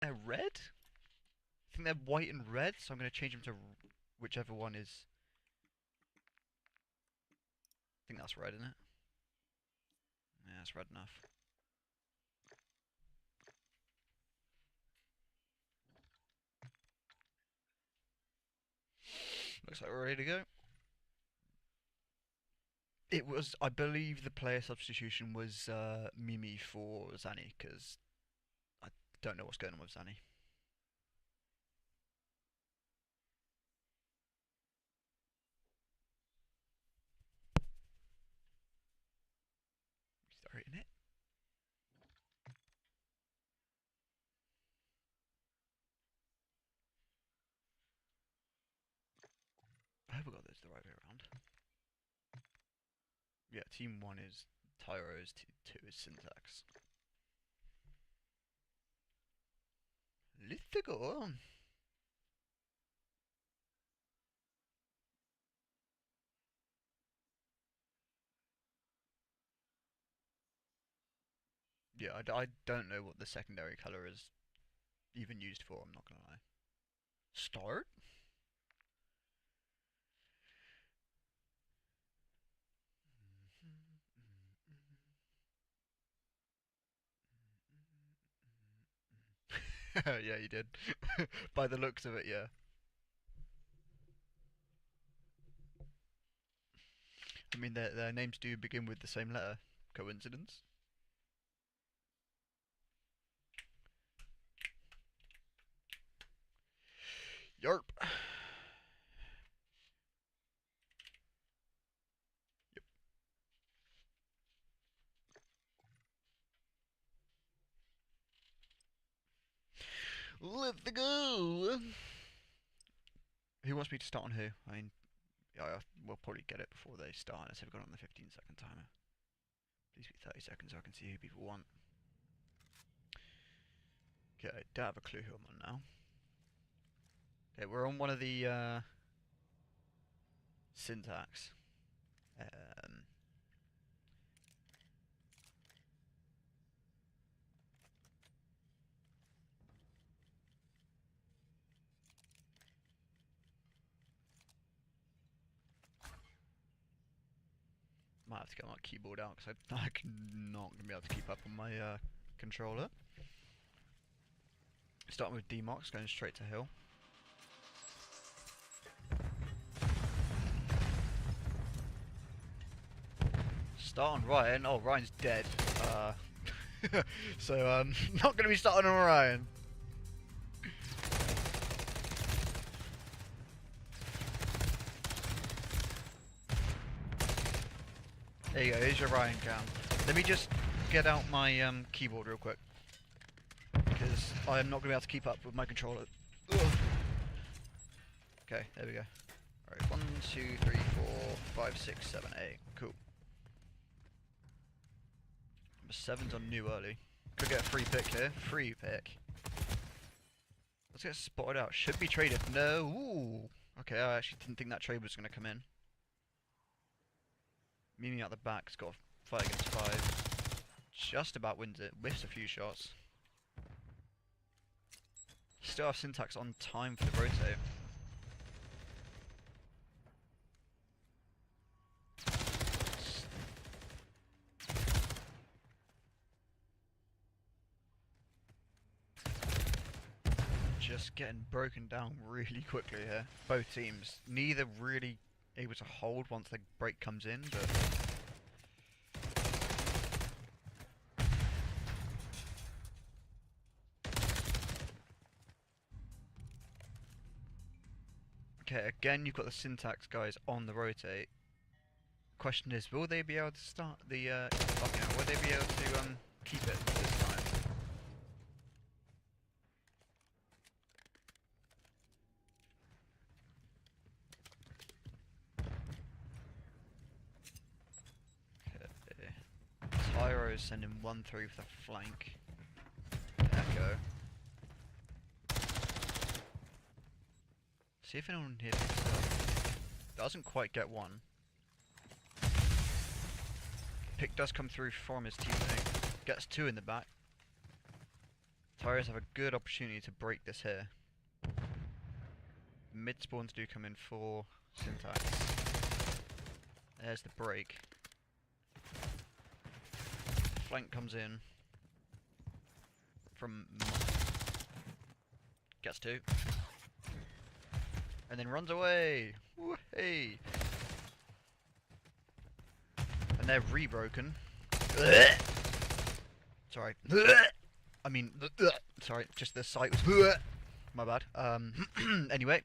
they're red. I think they're white and red, so I'm going to change them to whichever one is. I think that's red, isn't it? Yeah, that's red enough. Looks like we're ready to go. It was, I believe, the player substitution was Mimi for Zanny, because I don't know what's going on with Zanny. Starting it. I hope I got this the right way around. Yeah, team 1 is Tyroes, team 2 is Syntax. Let's go. Yeah, I don't know what the secondary colour is even used for, I'm not gonna lie. Start? Yeah, you did. By the looks of it, yeah. I mean, their names do begin with the same letter. Coincidence? Yarp. Yep. Let's go! Who wants me to start on who? I mean, yeah, we'll probably get it before they start, unless they've got on the 15-second timer. Please be 30 seconds so I can see who people want. Okay, I don't have a clue who I'm on now. Okay, we're on one of the syntax. Um, Might have to get my keyboard out because I'm not going to be able to keep up on my controller. Starting with D-Mox, going straight to hill. Start on Ryan. Oh, Ryan's dead. So not going to be starting on Ryan. There you go, here's your Ryan cam. Let me just get out my keyboard real quick, because I'm not going to be able to keep up with my controller. Ugh. Okay, there we go. Alright, 1, 2, 3, 4, 5, 6, 7, 8. Cool. Number 7's on new early. Could get a free pick here. Free pick. Let's get spotted out. Should be traded. No. Ooh. Okay, I actually didn't think that trade was going to come in. Mimi out the back's got a fight against 5. Just about wins it. Whiffs a few shots. Still have Syntax on time for the rotate. Just getting broken down really quickly here. Both teams. Neither really able to hold once the break comes in, but... Okay, again you've got the Syntax guys on the rotate. Question is, will they be able to start the, okay, will they be able to keep it this time? Okay. Tyroes sending 1 through for the flank. Echo. See if anyone here doesn't quite get one. Pick does come through from his teammate. Gets 2 in the back. Tyroes have a good opportunity to break this here. Mid spawns do come in for Syntax. There's the break. Flank comes in from gets two. And then runs away. Woo-hey. And they're re-broken. Sorry. I mean, sorry, just the sight was my bad. Anyway.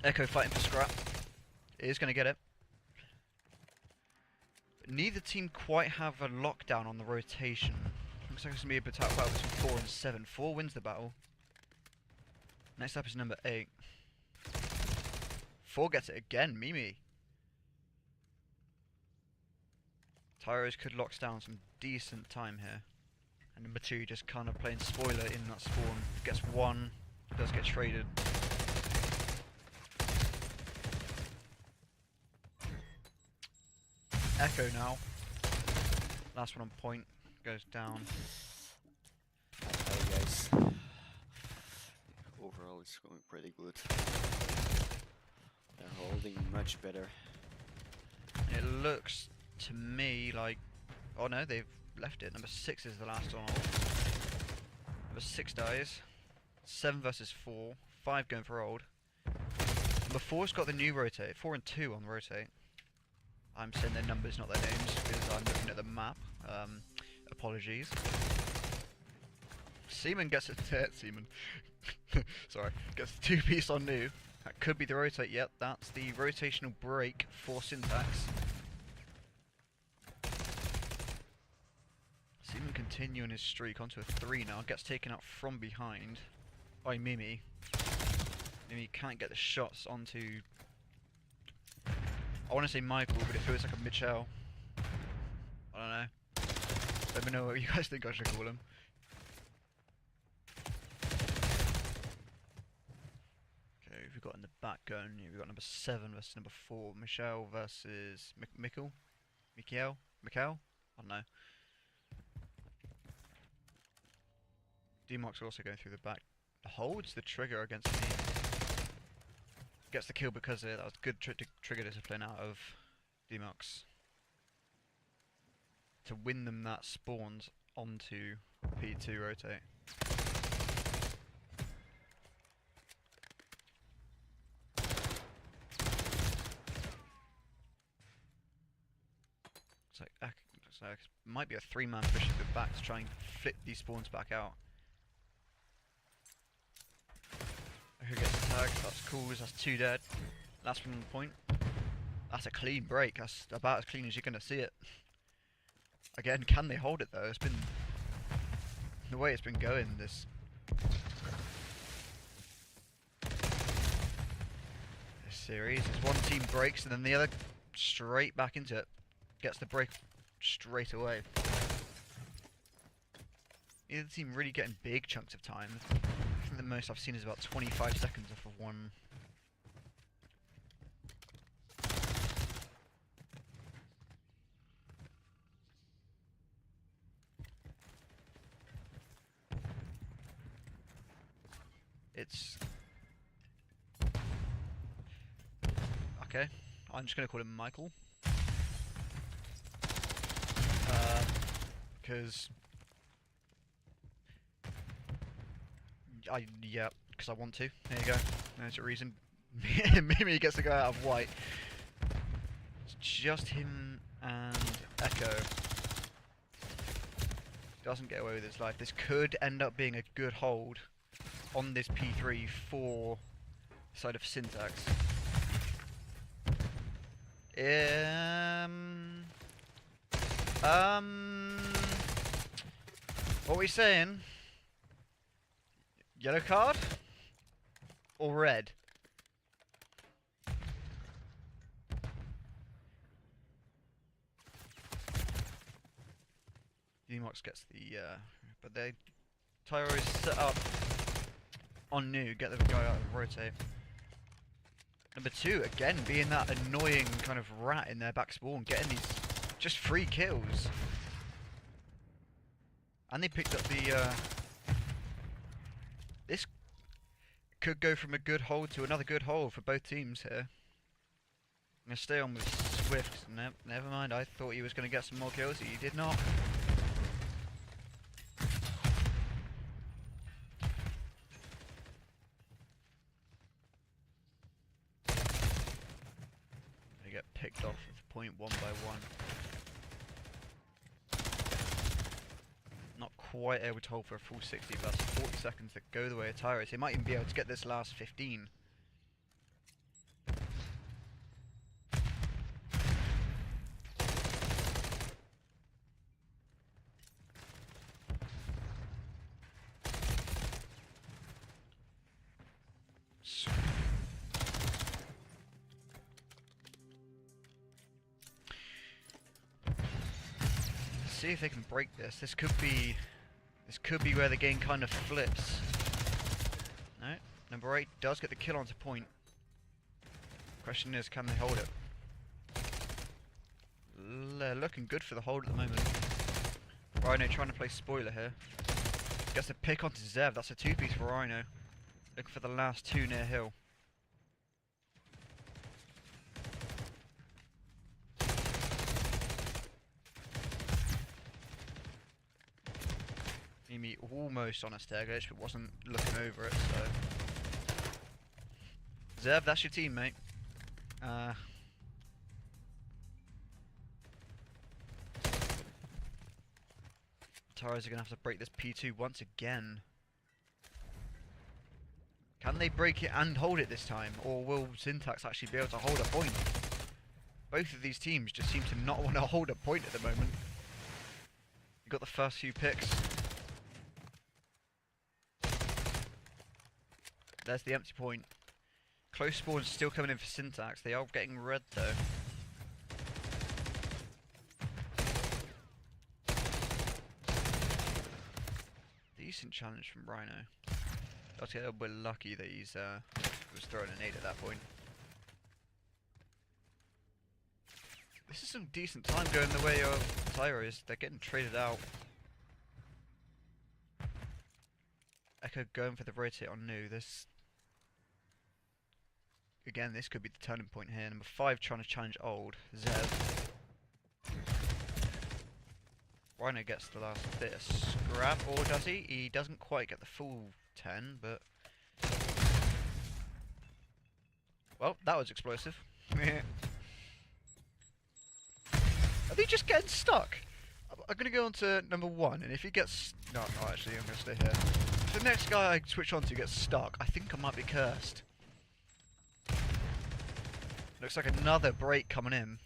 Echo fighting for scrap. Is going to get it. But neither team quite have a lockdown on the rotation. Looks like it's going to be a battle between 4 and 7. 4 wins the battle. Next up is number 8. 4 gets it again, Mimi. Tyroes could lock down some decent time here. And number 2 just kind of playing spoiler in that spawn. Gets 1, does get traded. Echo now. Last one on point. Goes down. Hey guys. Overall it's going pretty good. They're holding much better. It looks to me like... Oh no, they've left it. Number 6 is the last on hold. Number 6 dies. 7 versus 4. 5 going for old. Number 4's got the new rotate. 4 and 2 on the rotate. I'm saying their numbers, not their names, because I'm looking at the map. Apologies. Seaman gets it. Seaman. Sorry. Gets the 2-piece on new. That could be the rotate. Yep, that's the rotational break for Syntax. Seaman continuing his streak onto a 3 now. Gets taken out from behind by Mimi. Mimi can't get the shots onto... I want to say Michael, but it feels like a Mitchell. I don't know. Let me know what you guys think I should call him. Okay, we've got in the back going. We've got number 7 versus number 4. Michelle versus Mikkel? Mikkel? I don't know. D-Mark's also going through the back. Holds the trigger against me. Gets the kill because of it. That was good trigger discipline out of D-Marks. To win them that spawns onto P2 rotate. Looks like it might be a 3-man push at the back to try and flip these spawns back out. Who gets the tag? That's cool, that's 2 dead. Last one on the point. That's a clean break, that's about as clean as you're going to see it. Again, can they hold it though? It's been... the way it's been going, this series is one team breaks and then the other straight back into it. Gets the break straight away. Neither team really getting big chunks of time. I think the most I've seen is about 25 seconds off of one. It's... okay, I'm just going to call him Michael. Because... yeah, because I want to. There you go. There's a reason. Mimi gets to go out of white. It's just him and Echo. Doesn't get away with his life. This could end up being a good hold on this P3 for the side of Syntax. What are we saying? Yellow card? Or red? Dmox gets the, but they... Tyroes set up on new, get the guy out of rotate. Number 2, again, being that annoying kind of rat in their back spawn, getting these just free kills. And they picked up the, this could go from a good hold to another good hold for both teams here. I'm going to stay on with Swift. No, never mind, I thought he was going to get some more kills, he did not. They get picked off at point one by one. Not quite able to hold for a full 60, but that's 40 seconds that go the way of Tyroes. They might even be able to get this last 15. See if they can break this. This could be where the game kind of flips. No, number 8 does get the kill onto point. Question is, can they hold it? They're looking good for the hold at the moment. Rhino trying to play spoiler here. Gets a pick onto Zev. That's a 2-piece for Rhino. Looking for the last 2 near hill. Mimi almost on a stair glitch, but wasn't looking over it, so... Zev, that's your team, mate. Tyroes are going to have to break this P2 once again. Can they break it and hold it this time? Or will Syntax actually be able to hold a point? Both of these teams just seem to not want to hold a point at the moment. You got the first few picks. There's the empty point. Close spawns still coming in for Syntax. They are getting red though. Decent challenge from Rhino. Got to get a little bit lucky that he was throwing a nade at that point. This is some decent time going the way of Tyroes. They're getting traded out. Echo going for the rotate on new. This again, this could be the turning point here. Number 5 trying to challenge old Zev. Rhino gets the last bit of scrap, or does he? He doesn't quite get the full 10, but... Well, that was explosive. Are they just getting stuck? I'm going to go on to number 1, and if he gets... No, actually, I'm going to stay here. If the next guy I switch on to gets stuck, I think I might be cursed. Looks like another break coming in.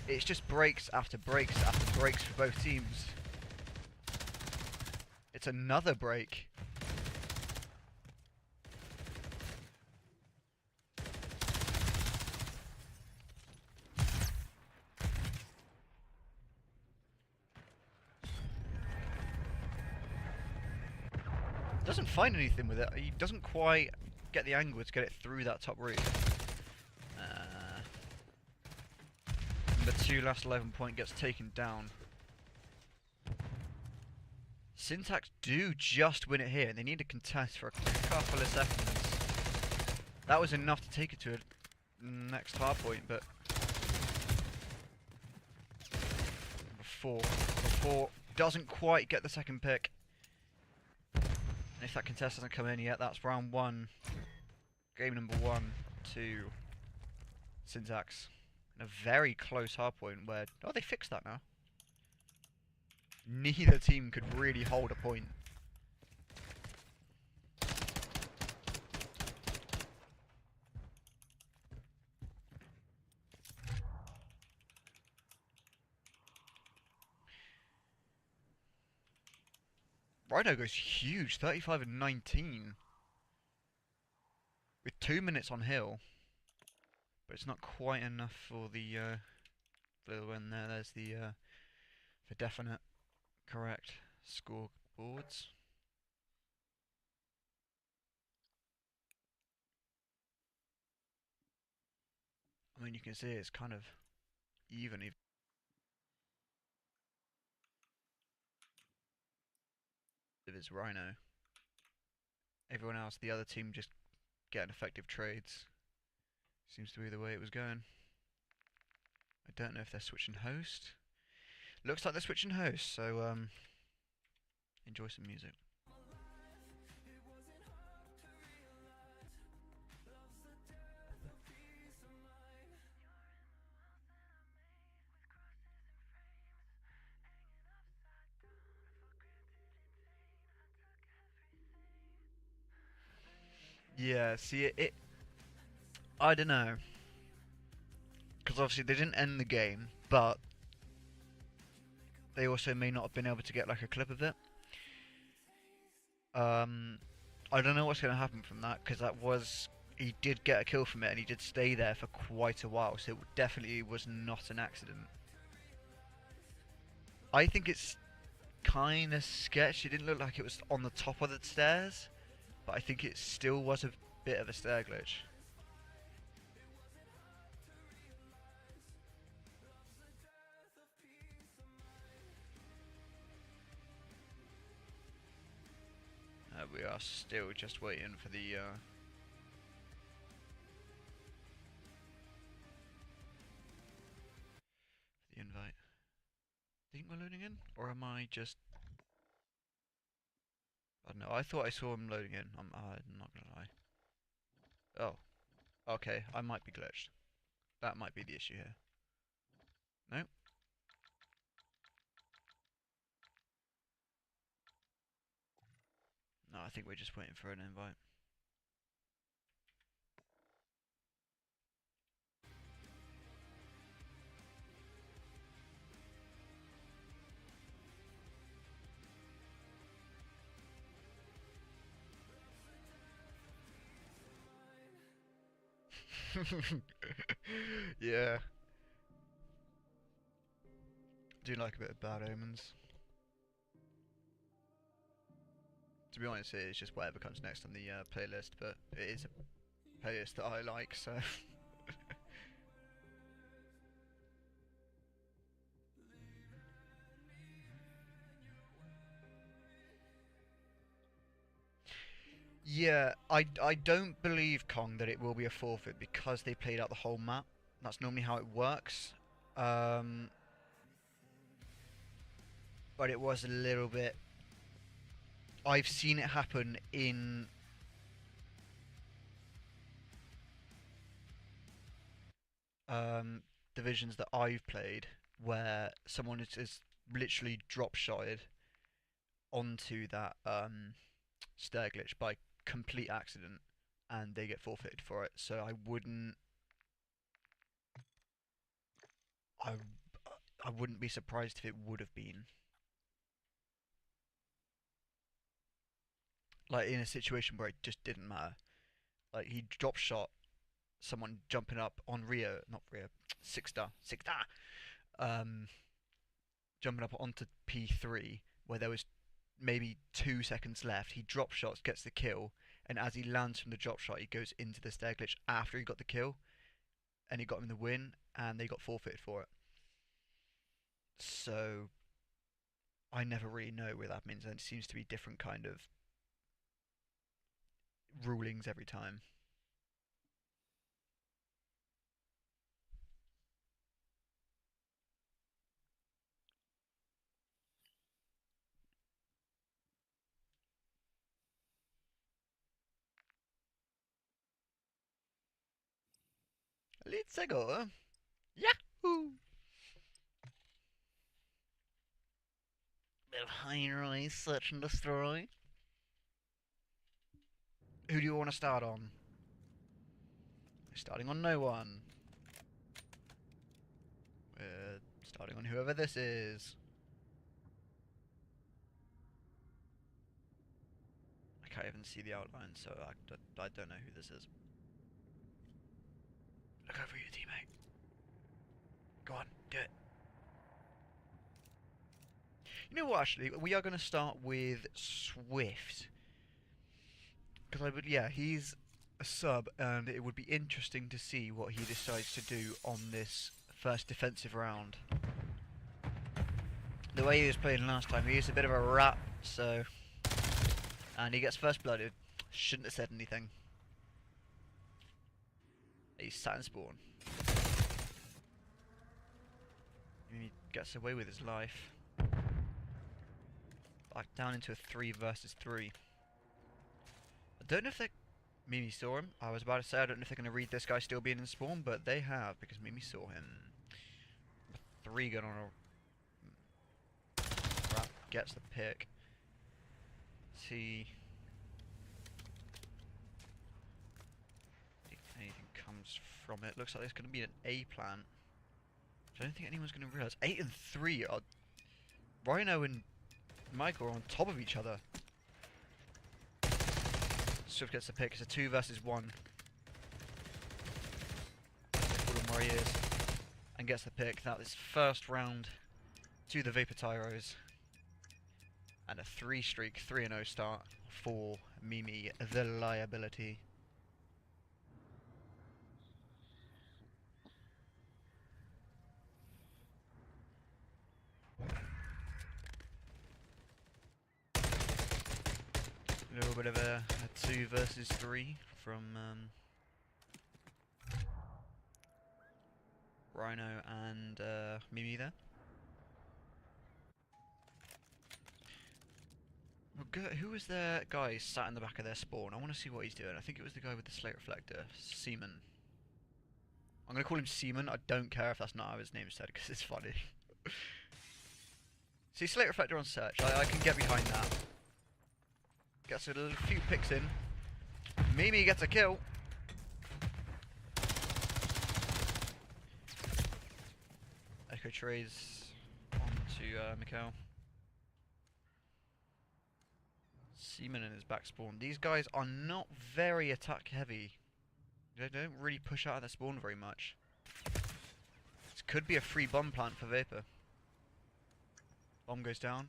It's just breaks after breaks after breaks for both teams. It's another break. Doesn't find anything with it. He doesn't quite get the angle to get it through that top roof. Number 2 last 11 point gets taken down. Syntax do just win it here, and they need to contest for a couple of seconds. That was enough to take it to a next hard point, but before doesn't quite get the second pick. And if that contest doesn't come in yet, that's round 1. Game number 1 to Syntax. In a very close hardpoint where... Oh, they fixed that now. Neither team could really hold a point. Rhino goes huge, 35 and 19. With 2 minutes on hill. But it's not quite enough for the win there. There's the for definite correct scoreboards. I mean, you can see it's kind of even. of his Rhino. Everyone else, the other team, just getting effective trades. Seems to be the way it was going. I don't know if they're switching host. Looks like they're switching host, so enjoy some music. Yeah, see it I don't know. Because obviously they didn't end the game, but they also may not have been able to get like a clip of it. I don't know what's going to happen from that, because he did get a kill from it and he did stay there for quite a while, so it definitely was not an accident. I think it's kind of sketch. It didn't look like it was on the top of the stairs, but I think it still was a bit of a stair glitch. We are still just waiting for the invite. Think we're loading in, or am I just? I don't know. I thought I saw him loading in. I'm not gonna lie. Oh, okay. I might be glitched. That might be the issue here. No. No, I think we're just waiting for an invite. Yeah. Do like a bit of Bad Omens. To be honest, it's just whatever comes next on the playlist, but it is a playlist that I like, so. Yeah, I don't believe, Kong, that it will be a forfeit because they played out the whole map. That's normally how it works. But it was a little bit. I've seen it happen in divisions that I've played where someone is literally drop shotted onto that stair glitch by complete accident and they get forfeited for it. So I wouldn't I wouldn't be surprised if it would have been. Like in a situation where it just didn't matter. Like he drop shot someone jumping up on Rio, not Rio, Sixta, jumping up onto P3 where there was maybe 2 seconds left. He drop shots, gets the kill, and as he lands from the drop shot, he goes into the stair glitch after he got the kill, and he got him the win, and they got forfeited for it. So I never really know where that means, and it seems to be different kind of rulings every time. Let's go. Yahoo! Bit of high rise, search and destroy. Who do you want to start on? Starting on no one. We're starting on whoever this is. I can't even see the outline, so I don't know who this is. Look over your teammate. Go on, do it. You know what, actually? We are going to start with Swift. Because he's a sub, and it would be interesting to see what he decides to do on this first defensive round. The way he was playing last time, he is a bit of a rat, so And he gets first blooded. Shouldn't have said anything. He's sat in spawn. He gets away with his life. Back down into a 3 versus 3. I don't know if they... Mimi saw him. I was about to say I don't know if they're going to read this guy still being in spawn, but they have, because Mimi saw him. 3 gun on a... Rat gets the pick. See... if anything comes from it. Looks like there's going to be an A plant. I don't think anyone's going to realise. 8 and 3 are... Rhino and Michael are on top of each other. Swift gets the pick. It's a 2 versus 1. Put him where he is. And gets the pick. That is first round to the Vapour Tyroes. And a 3 streak, 3-0 start for Mimi, the liability. A little bit of a 2 versus 3 from Rhino and Mimi there. Well, who was their guy sat in the back of their spawn? I want to see what he's doing. I think it was the guy with the slate reflector, Seaman. I'm going to call him Seaman. I don't care if that's not how his name is said because it's funny. See, slate reflector on search. I can get behind that. Gets a few picks in. Mimi gets a kill. Echo trades onto Mikhail. Seaman in his back spawn. These guys are not very attack heavy. They don't really push out of their spawn very much. This could be a free bomb plant for Vapour. Bomb goes down.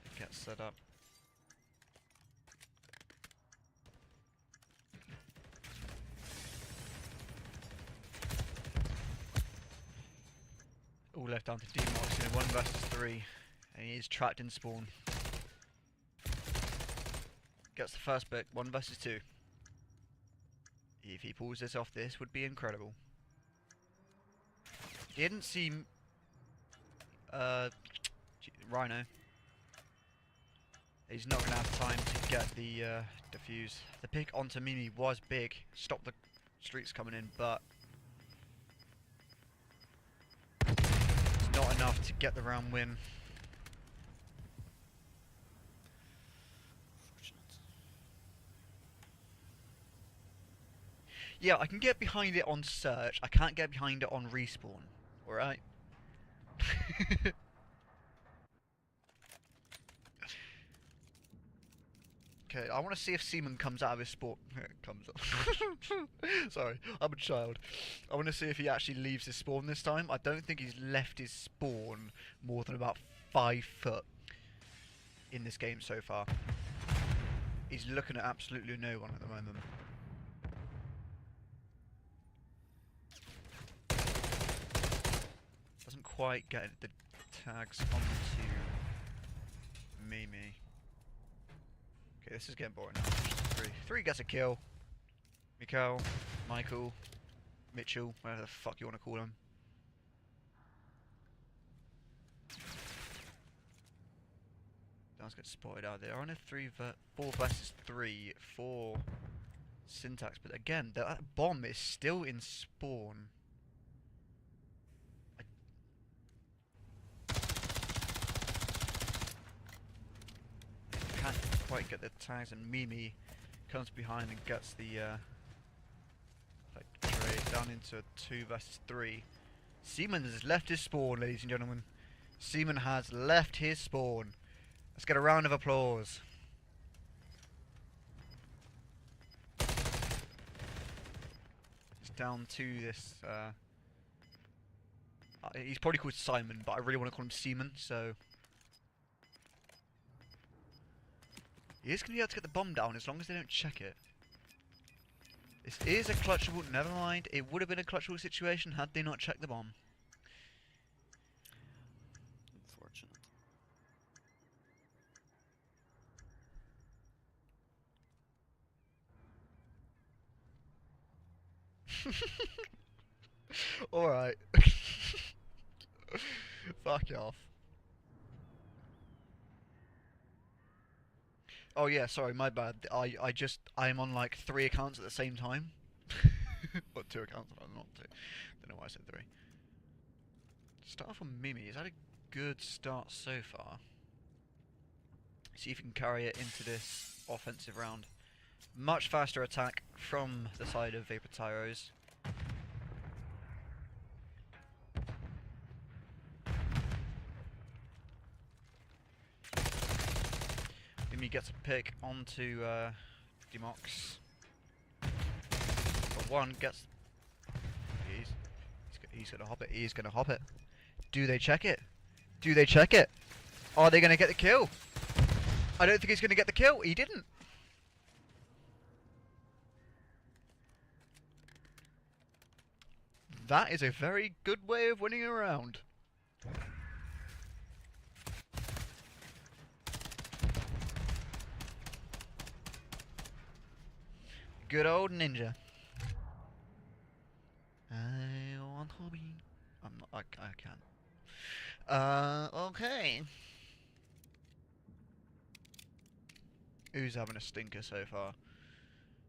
It gets set up. All left down to D-Mox in a 1 versus 3. And he is trapped in spawn. Gets the first pick, 1 versus 2. If he pulls this off, this would be incredible. He didn't see Rhino. He's not going to have time to get the defuse. The pick onto Mimi was big. Stopped the streaks coming in, but it's not enough to get the round win. Yeah, I can get behind it on search. I can't get behind it on respawn. Alright? Okay, I want to see if Seaman comes out of his spawn. Comes up. Sorry, I'm a child. I want to see if he actually leaves his spawn this time. I don't think he's left his spawn more than about 5 foot in this game so far. He's looking at absolutely no one at the moment. Doesn't quite get the tags onto Mimi. Okay, this is getting boring now. 3 gets a kill. Mikhail, Michael, Mitchell, whatever the fuck you want to call him. Does get spotted out there. On a 4 versus 3 for Syntax, but again, that bomb is still in spawn. Can't quite get the tags, and Mimi comes behind and gets the trade down into a 2 versus 3. Seaman has left his spawn, ladies and gentlemen. Seaman has left his spawn. Let's get a round of applause. It's down to this. He's probably called Simon, but I really want to call him Seaman, so. He is going to be able to get the bomb down as long as they don't check it. This is a clutchable, never mind. It would have been a clutchable situation had they not checked the bomb. Unfortunate. Alright. Fuck off. Oh yeah, sorry, my bad. I'm on like 3 accounts at the same time. Or 2 accounts, not 2. Don't know why I said 3. Start off on Mimi. Is that a good start so far? See if you can carry it into this offensive round. Much faster attack from the side of Vapour Tyroes. Mimi gets a pick onto Demox. But one gets... He's gonna hop it. He's gonna hop it. Do they check it? Do they check it? Are they gonna get the kill? I don't think he's gonna get the kill. He didn't. That is a very good way of winning a round. Good old ninja. I want hobby. I'm not. I can't. Okay. Who's having a stinker so far?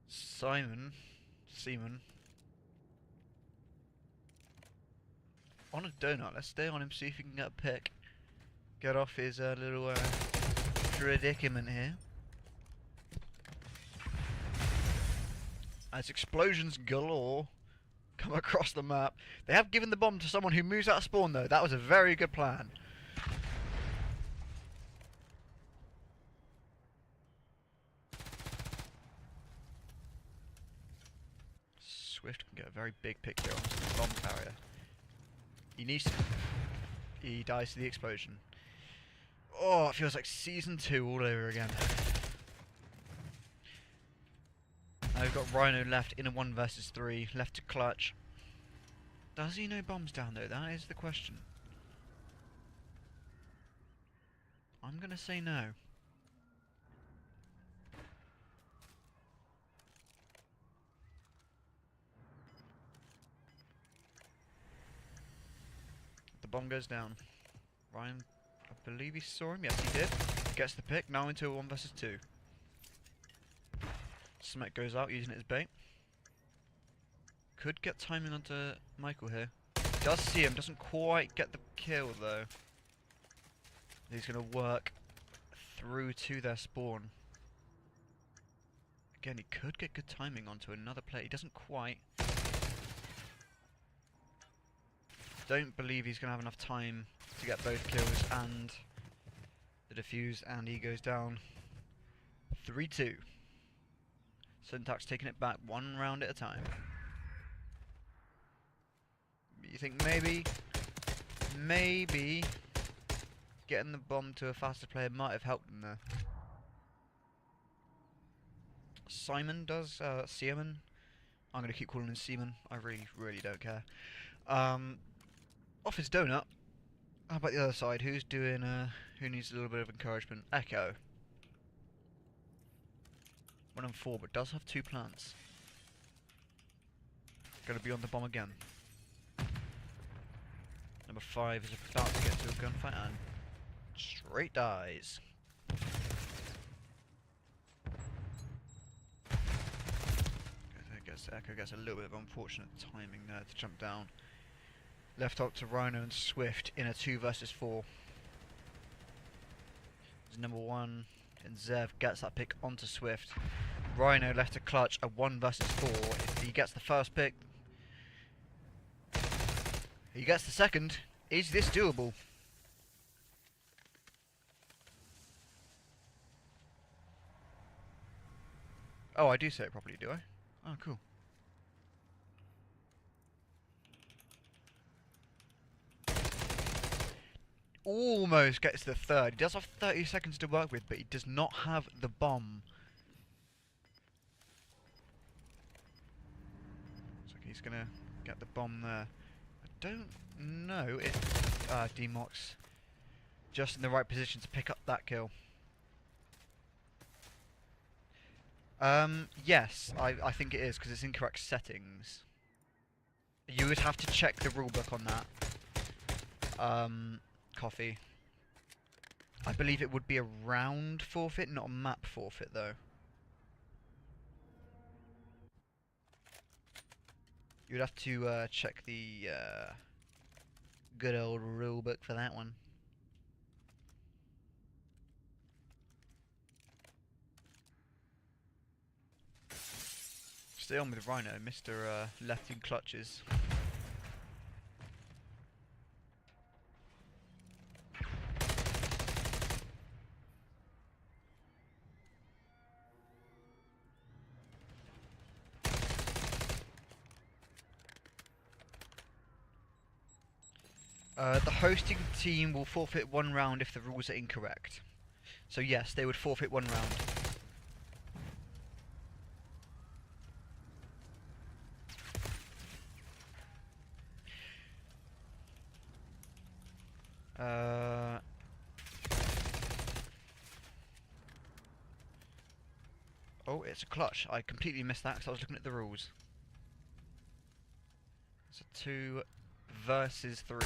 Seaman. On a donut. Let's stay on him. See if we can get a pick. Get off his little predicament here. As explosions galore come across the map. They have given the bomb to someone who moves out of spawn though. That was a very good plan. Swift can get a very big pick here onto the bomb carrier. He needs to... He dies to the explosion. Oh, it feels like Season 2 all over again. Now we've got Rhino left in a 1 versus 3, left to clutch. Does he know bombs down there? That is the question. I'm gonna say no. The bomb goes down. Ryan, I believe he saw him. Yes, he did. Gets the pick. Now into a 1 versus 2. Smack goes out using it as bait. Could get timing onto Michael here. Does see him, doesn't quite get the kill though. He's going to work through to their spawn. Again, he could get good timing onto another play. He doesn't quite. Don't believe he's going to have enough time to get both kills and the defuse, and he goes down 3-2. Syntax taking it back 1 round at a time. You think maybe getting the bomb to a faster player might have helped him there. Simon does, Seaman. I'm going to keep calling him Seaman. I really don't care. Off his donut. How about the other side? Who's doing, who needs a little bit of encouragement? Echo. 1 and 4, but does have 2 plants. Gonna be on the bomb again. Number 5 is about to get to a gunfight and straight dies. I guess Echo gets a little bit of unfortunate timing there to jump down. Left up to Rhino and Swift in a 2 versus 4. As number 1 and Zev gets that pick onto Swift. Rhino left to clutch a 1 versus 4. If he gets the first pick, he gets the second. Is this doable? Oh, I do say it properly, do I? Oh, cool. Almost gets the third. He does have 30 seconds to work with, but he does not have the bomb. Looks like he's gonna get the bomb there. I don't know if Demox just in the right position to pick up that kill. Yes, I think it is because it's incorrect settings. You would have to check the rulebook on that. Coffee. I believe it would be a round forfeit, not a map forfeit, though. You'd have to check the good old rulebook for that one. Stay on with Rhino, Mr. Left in Clutches. The hosting team will forfeit 1 round if the rules are incorrect. So yes, they would forfeit 1 round. Oh, it's a clutch. I completely missed that because I was looking at the rules. It's a 2 versus 3.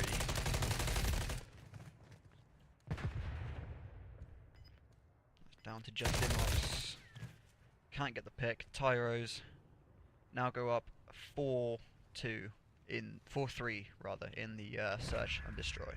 Down to just Imox. Can't get the pick. Tyroes now go up 4-2 in 4-3 rather in the search and destroy.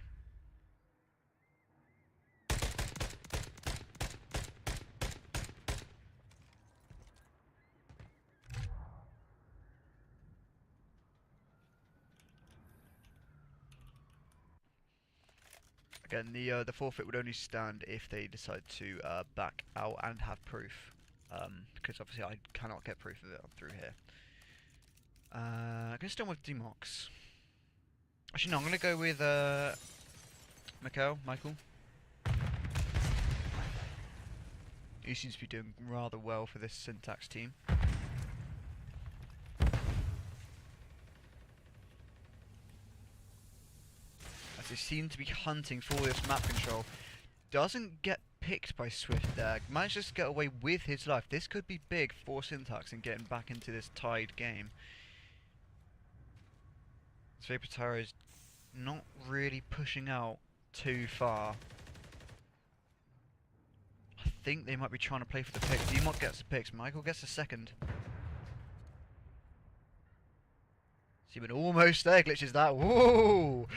Again, the forfeit would only stand if they decide to back out and have proof, because obviously I cannot get proof of it through here. I'm going to start with Demox. Actually, no, I'm going to go with Michael. He seems to be doing rather well for this Syntax team. As they seem to be hunting for this map control. Doesn't get picked by Swift there. Manages to get away with his life. This could be big for Syntax and getting back into this tied game. Vapour Tyroes not really pushing out too far. I think they might be trying to play for the pick. Demok gets the picks. Michael gets the second. Seaman almost there. Glitches that. Whoa!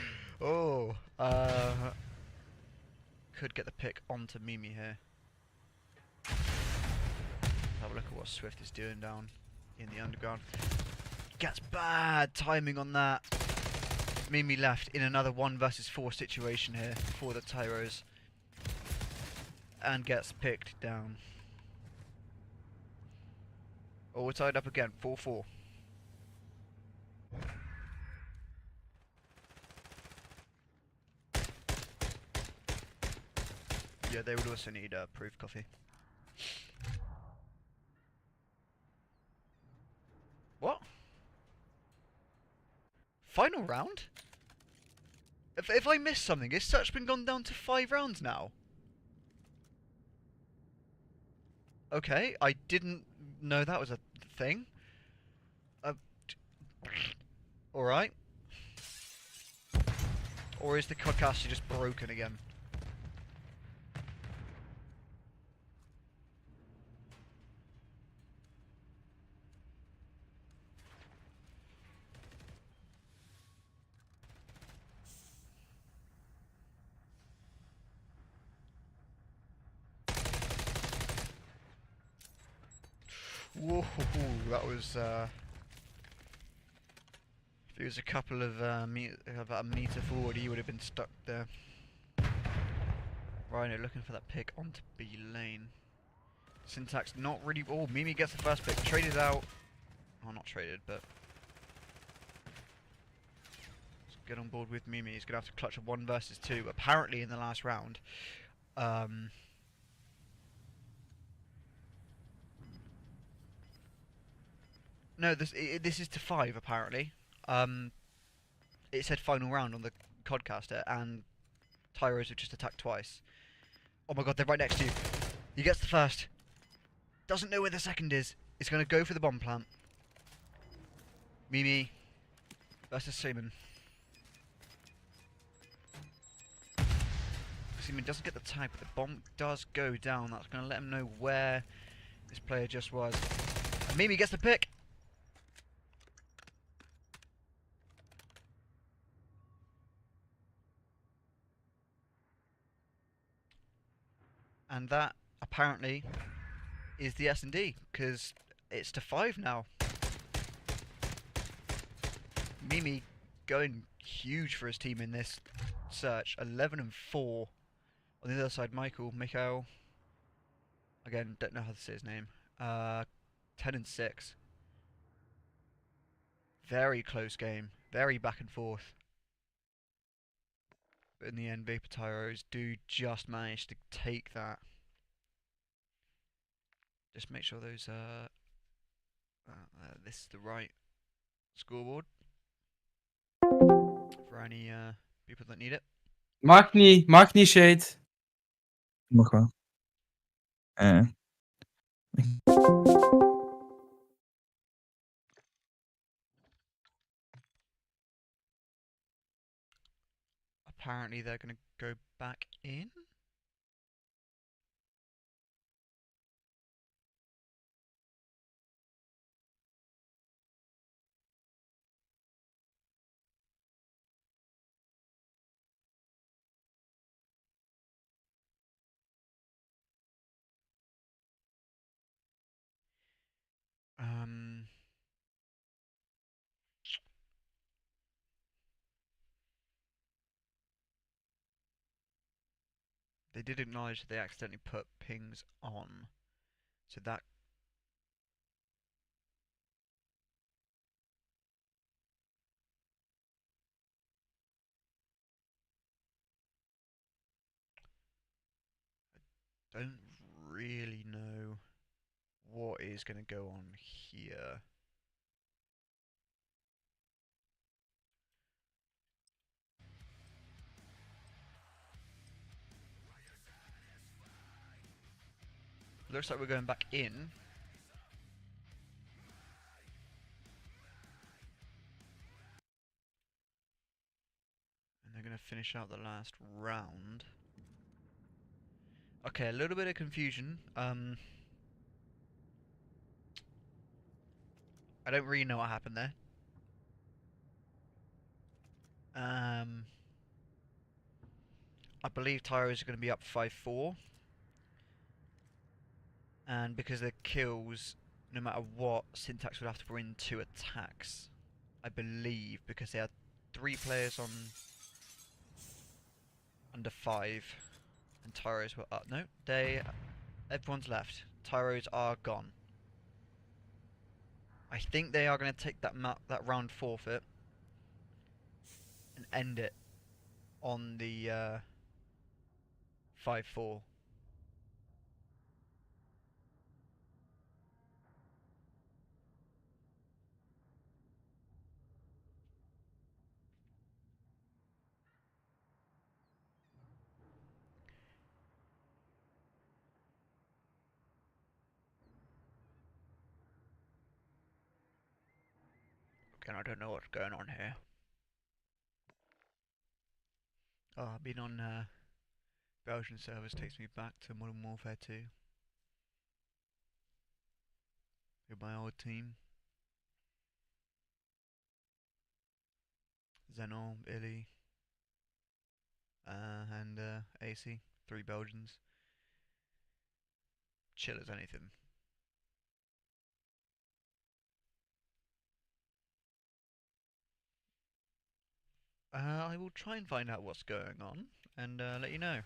Oh. Could get the pick onto Mimi here. Have a look at what Swift is doing down in the underground. Gets bad timing on that. Mimi left in another 1 versus 4 situation here for the Tyroes. And gets picked down. Oh, we're tied up again. 4-4. Yeah, they would also need proof coffee. What? Final round? If I missed something, is Search been gone down to 5 rounds now? Okay, I didn't know that was a thing. Alright. Or is the podcast just broken again? Whoa, that was if he was a couple of about a meter forward, he would have been stuck there. Rhino looking for that pick onto B lane. Syntax not really. Oh, Mimi gets the first pick. Traded out. Oh, not traded, but let's get on board with Mimi. He's gonna have to clutch a 1 versus 2. Apparently in the last round. No, this is to 5 apparently. It said final round on the codcaster, and Tyroes have just attacked twice. Oh my god, they're right next to you. He gets the first. Doesn't know where the second is. He's going to go for the bomb plant. Mimi versus Seaman. Seaman doesn't get the tag, but the bomb does go down. That's going to let him know where this player just was. And Mimi gets the pick. And that apparently is the S&D, because it's to 5 now. Mimi going huge for his team in this search. 11 and 4. On the other side, Mikhail. Again, don't know how to say his name. 10 and 6. Very close game. Very back and forth. But in the end, Vapour Tyroes do just manage to take that. Just make sure those this is the right scoreboard for any people that need it. Mag niet shade. Mag wel. Apparently they're going to go back in. They did acknowledge that they accidentally put pings on, so that I don't really know what is going to go on here. Looks like we're going back in. And they're going to finish out the last round. Okay, a little bit of confusion. I don't really know what happened there. I believe Tyroes are going to be up 5-4. And because of kills, no matter what, Syntax would have to bring 2 attacks. I believe, because they had 3 players on under 5. And Tyroes were up. No, everyone's left. Tyroes are gone. I think they are going to take that round forfeit and end it on the 5-4. Again, I don't know what's going on here. Oh, being on Belgian servers takes me back to Modern Warfare 2. With my old team. Zenon, Illy, and AC. 3 Belgians. Chill as anything. I will try and find out what's going on and let you know.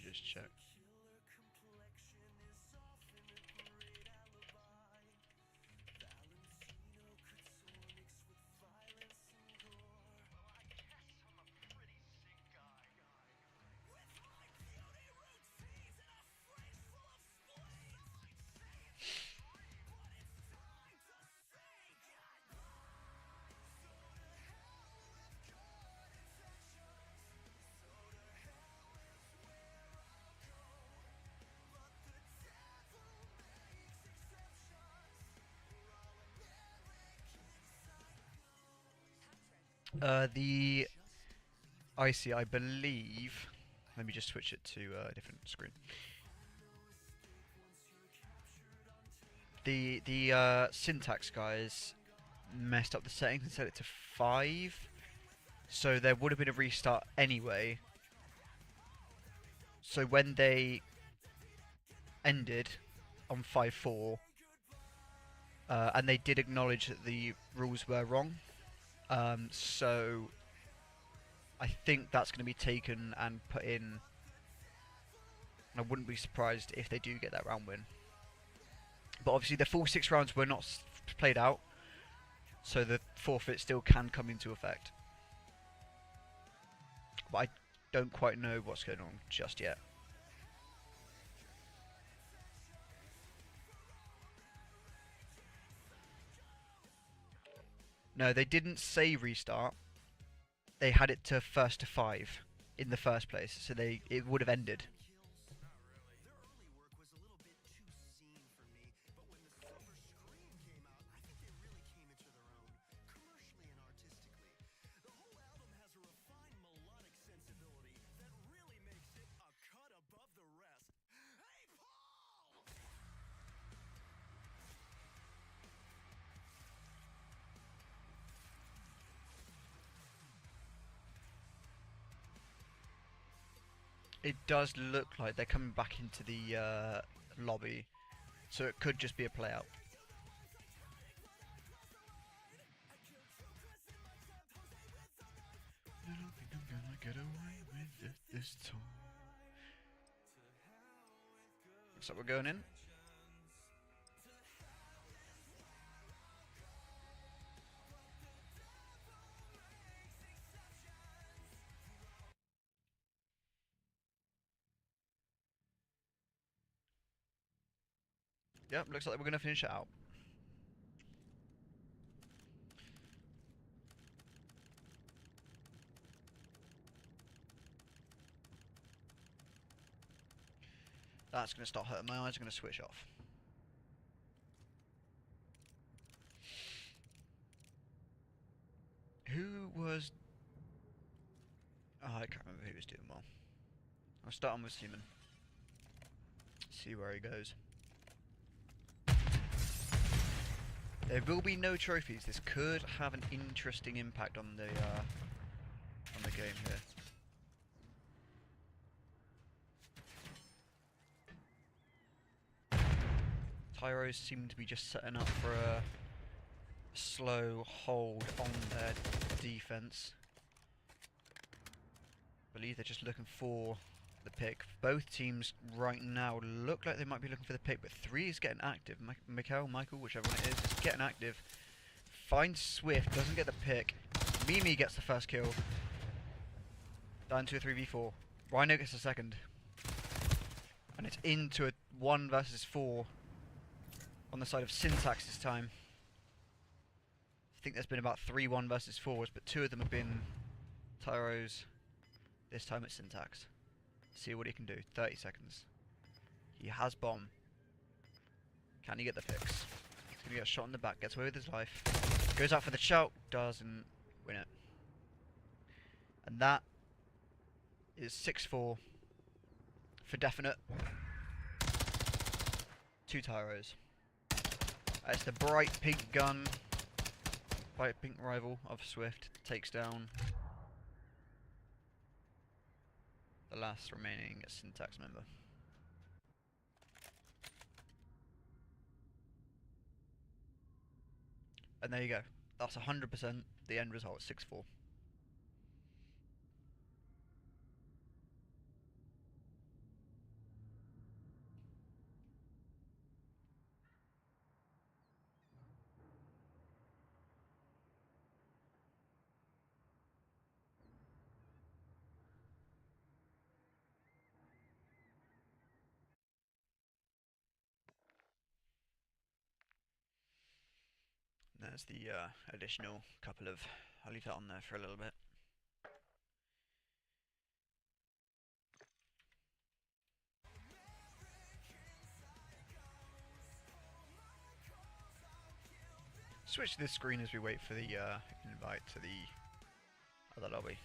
just check. The IC, I believe. Let me just switch it to a different screen. The syntax guys messed up the settings and set it to 5, so there would have been a restart anyway. So when they ended on 5.4, and they did acknowledge that the rules were wrong. So I think that's going to be taken and put in. I wouldn't be surprised if they do get that round win. But obviously the full 6 rounds were not played out, so the forfeit still can come into effect. But I don't quite know what's going on just yet. No, they didn't say restart. They had it to first to 5 in the first place, so it would have ended. It does look like they're coming back into the lobby, so it could just be a play out. I don't think I'm gonna get away with it this time. Looks like we're going in. Yep, looks like we're going to finish it out. That's going to start hurting. My eyes are going to switch off. Who was... Oh, I can't remember who was doing well. I'll start on with Seaman. See where he goes. There will be no trophies. This could have an interesting impact on the game here. Tyroes seem to be just setting up for a slow hold on their defense. I believe they're just looking for the pick. Both teams right now look like they might be looking for the pick, but 3 is getting active. Michael, whichever one it is getting active. Finds Swift, doesn't get the pick. Mimi gets the first kill. Down to a 3v4. Rhino gets the second. And it's into a 1 versus 4 on the side of Syntax this time. I think there's been about 3 1 versus 4s, but 2 of them have been Tyroes. This time it's Syntax. See what he can do. 30 seconds. He has bomb. Can he get the picks? He's going to get shot in the back. Gets away with his life. Goes out for the shout. Doesn't win it. And that is 6-4 for definite. 2 Tyroes. It's the bright pink gun. Bright pink rival of Swift. Takes down the last remaining Syntax member. And there you go. That's 100% the end result, 6-4. There's the additional couple of. I'll leave that on there for a little bit. Switch this screen as we wait for the invite to the other lobby.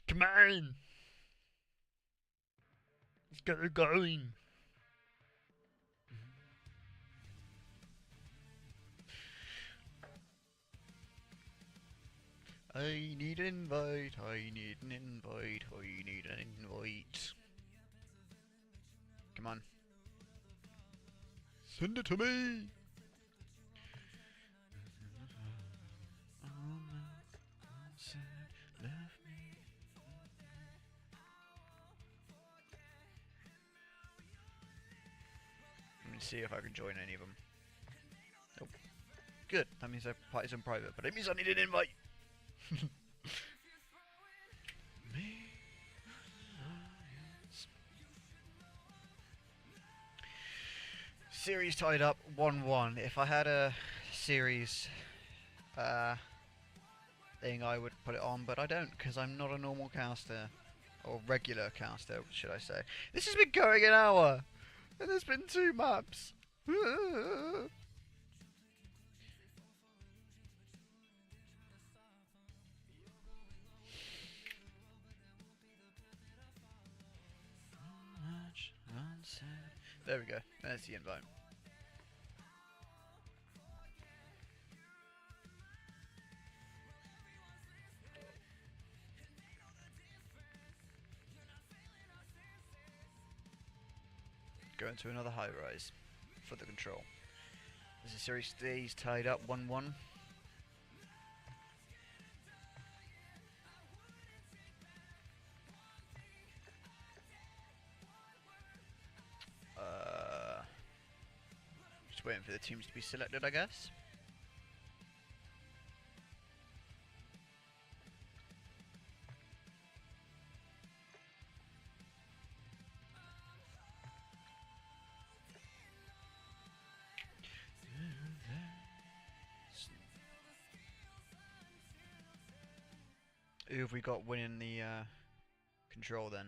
Come on! Let's get it going! I need an invite, I need an invite, I need an invite. Come on. Send it to me! Let me see if I can join any of them. Nope. Good, that means their party's in private, but it means I need an invite! Series tied up 1-1. If I had a series thing, I would put it on, but I don't, because I'm not a normal caster. Or regular caster, should I say. This has been going an hour! And there's been 2 maps! There we go. There's the invite. Going to another high rise for the control. This is series stays tied up 1-1. Just waiting for the teams to be selected, I guess. Who have we got winning the control then?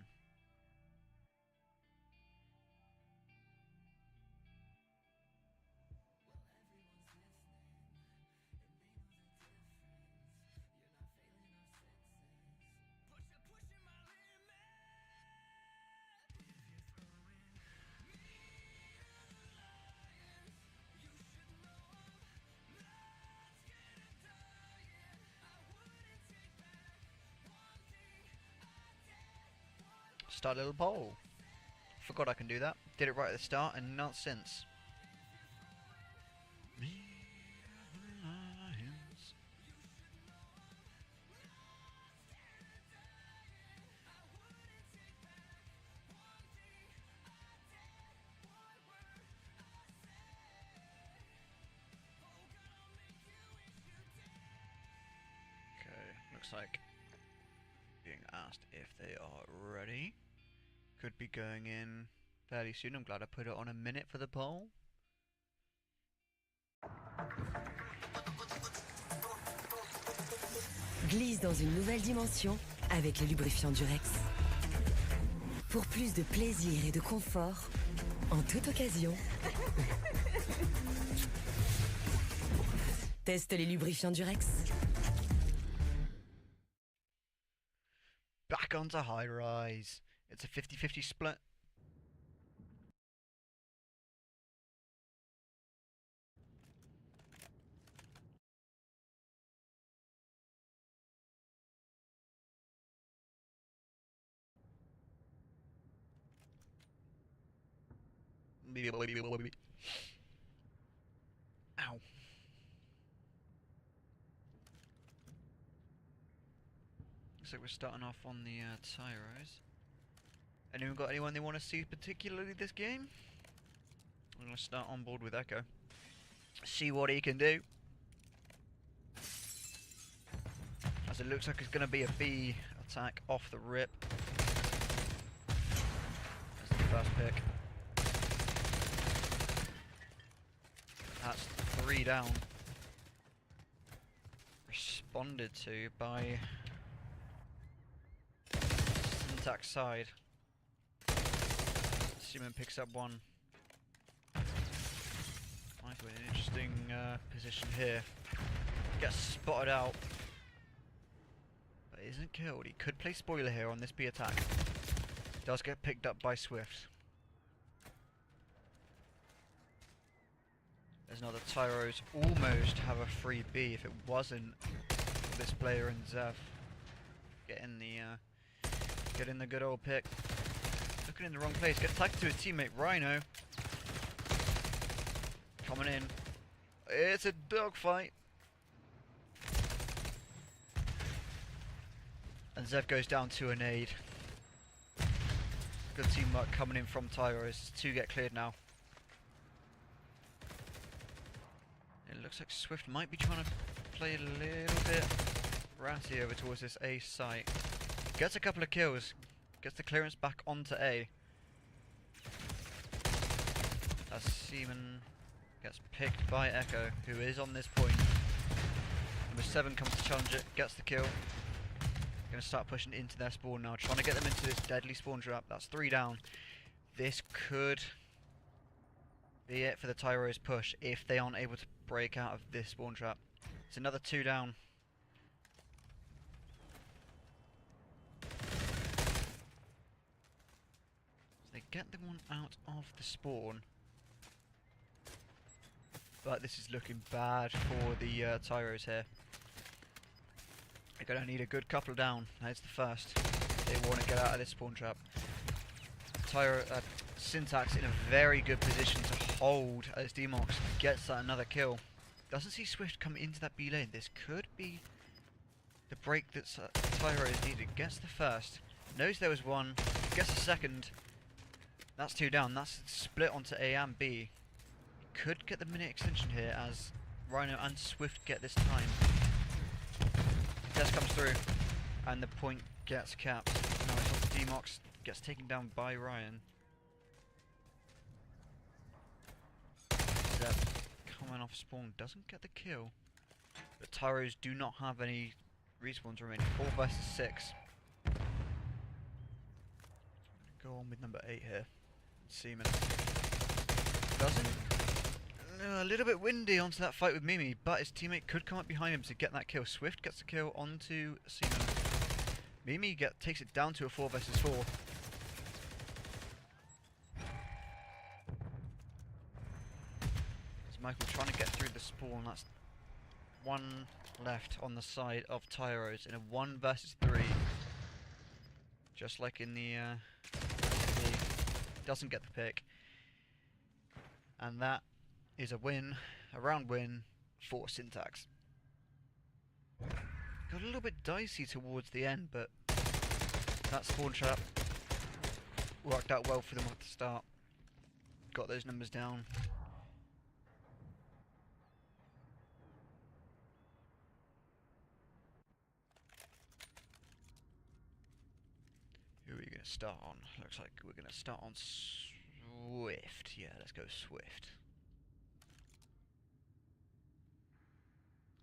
Start a little poll. Forgot I can do that. Did it right at the start and not since. Okay, looks like being asked if they are ready. Could be going in fairly soon. I'm glad I put it on a minute for the poll. Glisse dans une nouvelle dimension avec le lubrifiant Durex. Pour plus de plaisir et de confort, en toute occasion. Teste les lubrifiants Durex. Back onto high rise. It's a 50-50 split. Ow. looks like we're starting off on the Tyroes. Anyone got anyone they want to see particularly this game? I'm going to start on board with Echo. See what he can do. As it looks like it's going to be a B attack off the rip. That's the first pick. That's 3 down. Responded to by Syntax side. Seaman picks up 1. Michael in an interesting position here. Gets spotted out. But isn't killed. He could play spoiler here on this B attack. Does get picked up by Swift. There's another Tyroes almost have a free B if it wasn't for this player and Zev getting the good old pick. Looking in the wrong place, gets tagged to his teammate Rhino. Coming in. It's a dogfight. And Zev goes down to a nade. Good teamwork coming in from Tyroes. 2 get cleared now. It looks like Swift might be trying to play a little bit ratty over towards this A site. Gets a couple of kills. Gets the clearance back onto A. As Seaman gets picked by Echo, who is on this point. Number 7 comes to challenge it, gets the kill. Gonna start pushing into their spawn now, trying to get them into this deadly spawn trap. That's 3 down. This could be it for the Tyroes push if they aren't able to break out of this spawn trap. It's another 2 down. So they get the one out of the spawn. But this is looking bad for the Tyroes here. They're going to need a good couple down. That's the first. They want to get out of this spawn trap. Syntax in a very good position to hold as Demox gets that another kill. Doesn't see Swift come into that B lane. This could be the break that Tyroes needed. Gets the first. Knows there was 1. Gets the second. That's 2 down. That's split onto A and B. Could get the minute extension here as Rhino and Swift get this time. Test comes through and the point gets capped. Now it's on to Demox, gets taken down by Ryan. Zeb coming off spawn, doesn't get the kill. But Tyroes do not have any respawns remaining. 4 versus 6. Go on with number 8 here. Seaman. Doesn't. A little bit windy onto that fight with Mimi, but his teammate could come up behind him to get that kill. Swift gets the kill onto Seaman. Mimi takes it down to a 4 versus 4. As Michael trying to get through the spawn, that's 1 left on the side of Tyroes in a 1 versus 3. Just like in the doesn't get the pick. And that is a win, a round win for Syntax. Got a little bit dicey towards the end, but that spawn trap worked out well for them at the start. Got those numbers down. Who are we going to start on? Looks like we're going to start on Swift. Yeah, let's go Swift.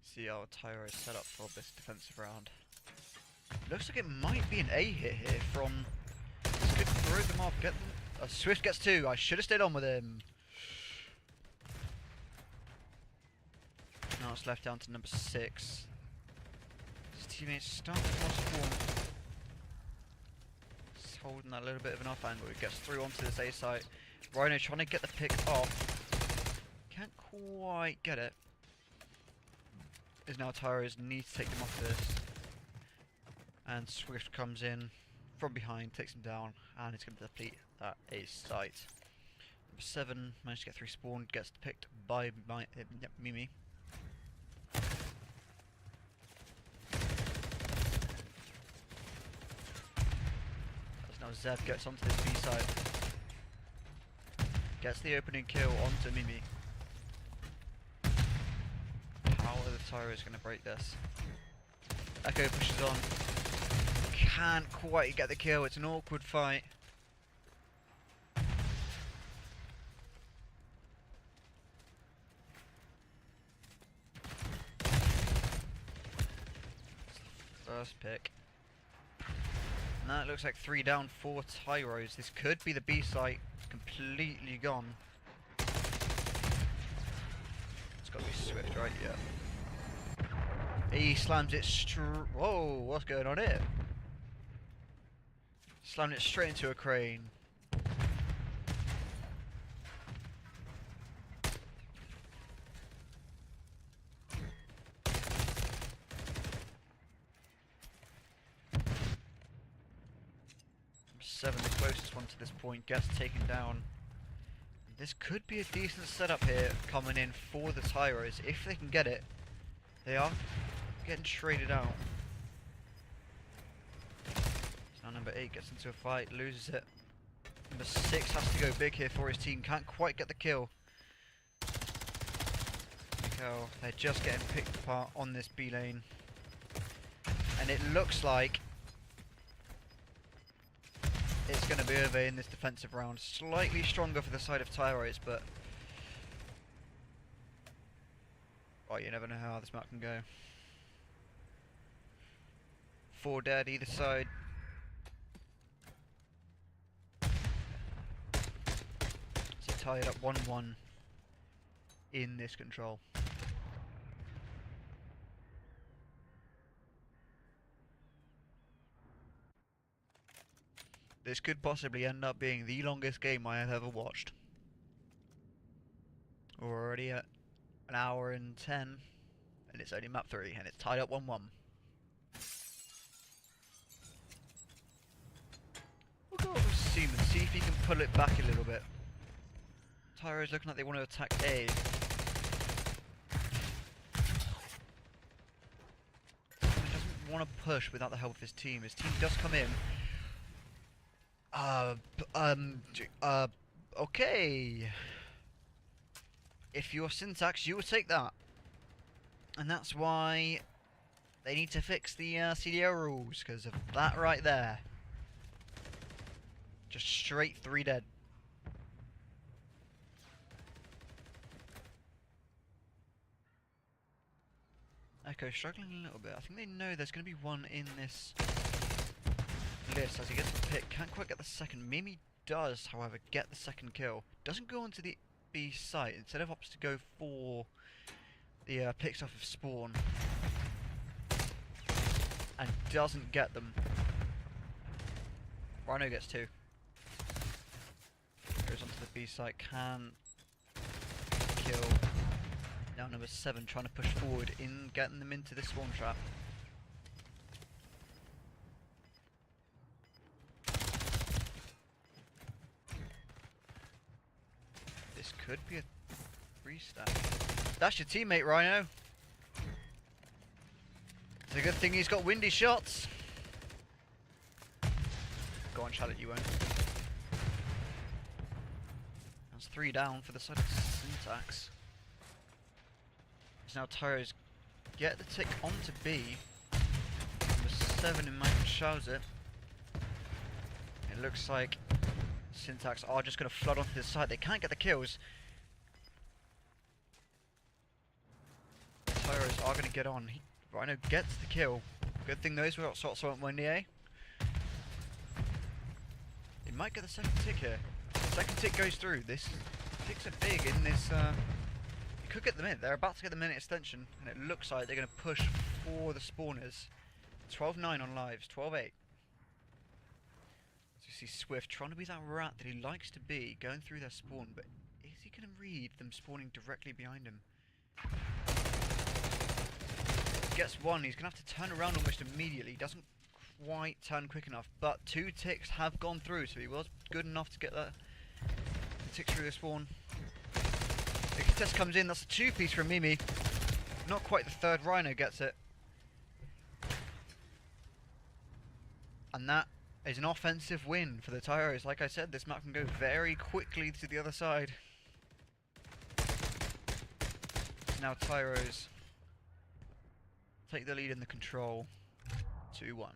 See how Tyroes set up for this defensive round. Looks like it might be an A hit here from. This could throw them off. Get them. Swift gets 2. I should have stayed on with him. Now it's left down to number 6. His teammates start to cross spawn. He's holding that little bit of an off angle. He gets through onto this A site. Rhino trying to get the pick off. Can't quite get it. Is now Tyroes need to take them off this. And Swift comes in from behind, takes him down, and it's going to deplete that A site. Number 7 managed to get through spawn, gets picked by Mimi. Now Zev gets onto this B side. Gets the opening kill onto Mimi. How are the Tyroes going to break this? Echo pushes on. Can't quite get the kill. It's an awkward fight. First pick. And that looks like 3 down, 4 Tyroes. This could be the B site completely gone. It's got to be Swift, right? Yeah. He slams it whoa, what's going on here? Slammed it straight into a crane. Seven, the closest one to this point, gets taken down. This could be a decent setup here coming in for the Tyroes if they can get it. They are getting traded out. So now number 8 gets into a fight, loses it. Number 6 has to go big here for his team, can't quite get the kill. They're just getting picked apart on this B lane. And it looks like it's going to be over in this defensive round. Slightly stronger for the side of Tyroes, but oh, you never know how this map can go. 4 dead either side. So tied up 1-1 in this control. This could possibly end up being the longest game I have ever watched. We're already at 1 hour and 10, and it's only map 3, and it's tied up 1-1. We'll go over to Seaman, see if he can pull it back a little bit. Tyro's looking like they want to attack A. Seaman doesn't want to push without the help of his team. His team does come in. Okay. If you're Syntax, you will take that. And that's why they need to fix the CDO rules, because of that right there. Just straight 3 dead. Echo struggling a little bit. I think they know there's going to be one in this list as he gets the pick. Can't quite get the second. Mimi does, however, get the second kill. Doesn't go onto the B site. Instead of opts to go for the picks off of spawn. And doesn't get them. Rhino gets 2. Goes onto the B site. Can kill. Now number 7 trying to push forward in getting them into the spawn trap. This could be a 3-stack. That's your teammate, Rhino. It's a good thing he's got windy shots. Go on, Charlotte, you won't. That's 3 down for the side of Syntax. So now Tyroes get the tick onto B. Number 7 in Michael shows it. It looks like Syntax are just going to flood onto this side. They can't get the kills. Tyroes are going to get on. Rhino gets the kill. Good thing those were got shots on Wendy, eh? They might get the second tick here. Second tick goes through. This ticks are big in this. They could get them in. They're about to get them in extension, and it looks like they're going to push for the spawners. 12-9 on lives. 12-8. So you see Swift trying to be that rat that he likes to be, going through their spawn, but is he going to read them spawning directly behind him? Gets one, he's going to have to turn around almost immediately. Doesn't quite turn quick enough, but 2 ticks have gone through, so he was good enough to get that tick through the spawn. The contest comes in, that's a 2-piece from Mimi. Not quite the 3rd. Rhino gets it. And that It's an offensive win for the Tyroes. Like I said, this map can go very quickly to the other side. So now Tyroes take the lead in the control. 2-1.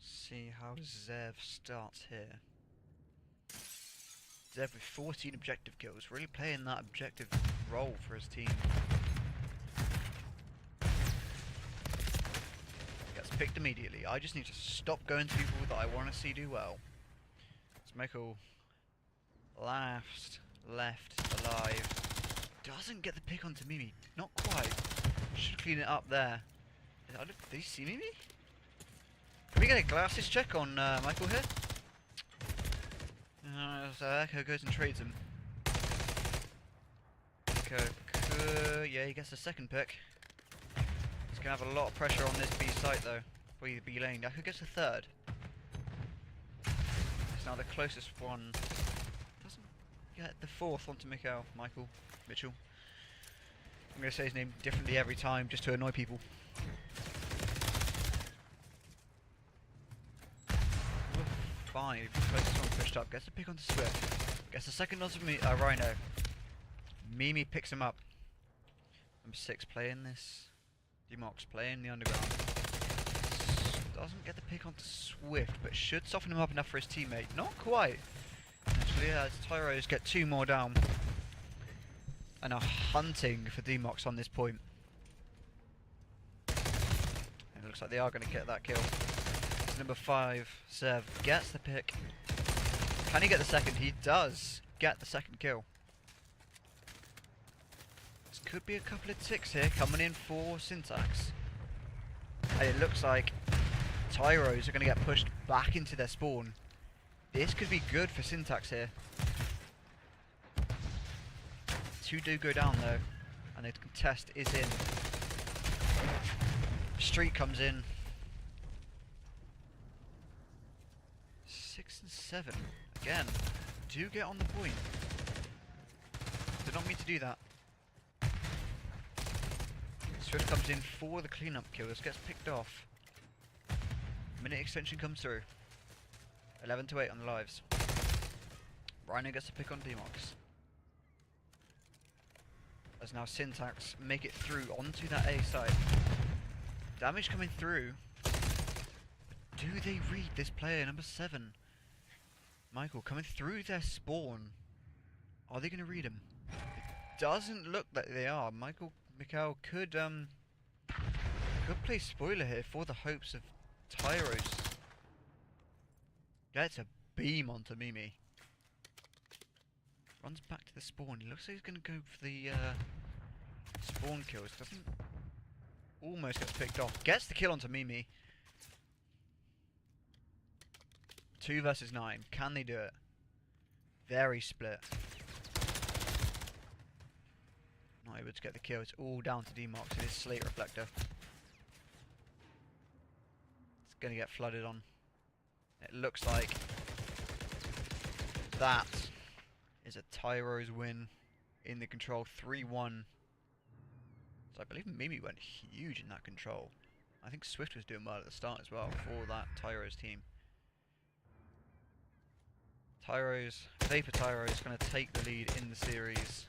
See how Zev starts here. Zev with 14 objective kills, really playing that objective role for his team. Gets picked immediately. I just need to stop going to people that I want to see do well. Smokel last left alive. Doesn't get the pick onto Mimi. Not quite. Should clean it up there. Did he see Mimi? Can we get a glasses check on Michael here? So Echo goes and trades him. Echo, yeah, he gets the second pick. He's gonna have a lot of pressure on this B site though. Or the B lane. Echo gets the third. It's now the closest one. Doesn't get the fourth onto Mitchell. I'm gonna say his name differently every time just to annoy people. Five, closest one pushed up, gets a pick onto Swift, gets the second onto Rhino. Mimi picks him up. Number 6 playing this. Demox playing the underground. Doesn't get the pick onto Swift, but should soften him up enough for his teammate. Not quite. Actually, as Tyroes get 2 more down. And are hunting for Demox on this point. And it looks like they are going to get that kill. Number 5, Zev, gets the pick. Can he get the second? He does get the second kill. This could be a couple of ticks here coming in for Syntax. And it looks like Tyroes are going to get pushed back into their spawn. This could be good for Syntax here. 2 do go down though, and the contest is in. Street comes in. 6 and 7. Again, do get on the point. Did not mean to do that. Swift comes in for the cleanup kill. This gets picked off. Minute extension comes through. 11 to 8 on the lives. Rhino gets a pick on Demox. As now Syntax make it through onto that A side. Damage coming through. Do they read this player, number 7? Michael coming through their spawn. Are they going to read him? It doesn't look like they are. Mikhail could play spoiler here for the hopes of Tyroes. Gets a beam onto Mimi. Runs back to the spawn. He looks like he's going to go for the spawn kills. Doesn't. Almost gets picked off. Gets the kill onto Mimi. 2 versus 9. Can they do it? Very split. Not able to get the kill. It's all down to Demox and his Slate Reflector. It's going to get flooded on. It looks like that is a Tyroes win in the control. 3-1. So I believe Mimi went huge in that control. I think Swift was doing well at the start as well for that Tyroes team. Vapour Tyroes going to take the lead in the series.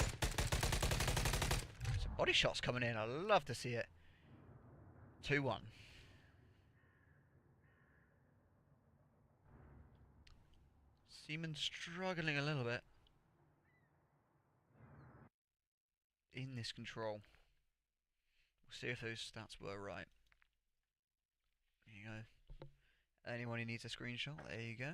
Some body shots coming in. I love to see it. 2-1. Seaman struggling a little bit in this control. We'll see if those stats were right. There you go. Anyone who needs a screenshot, there you go.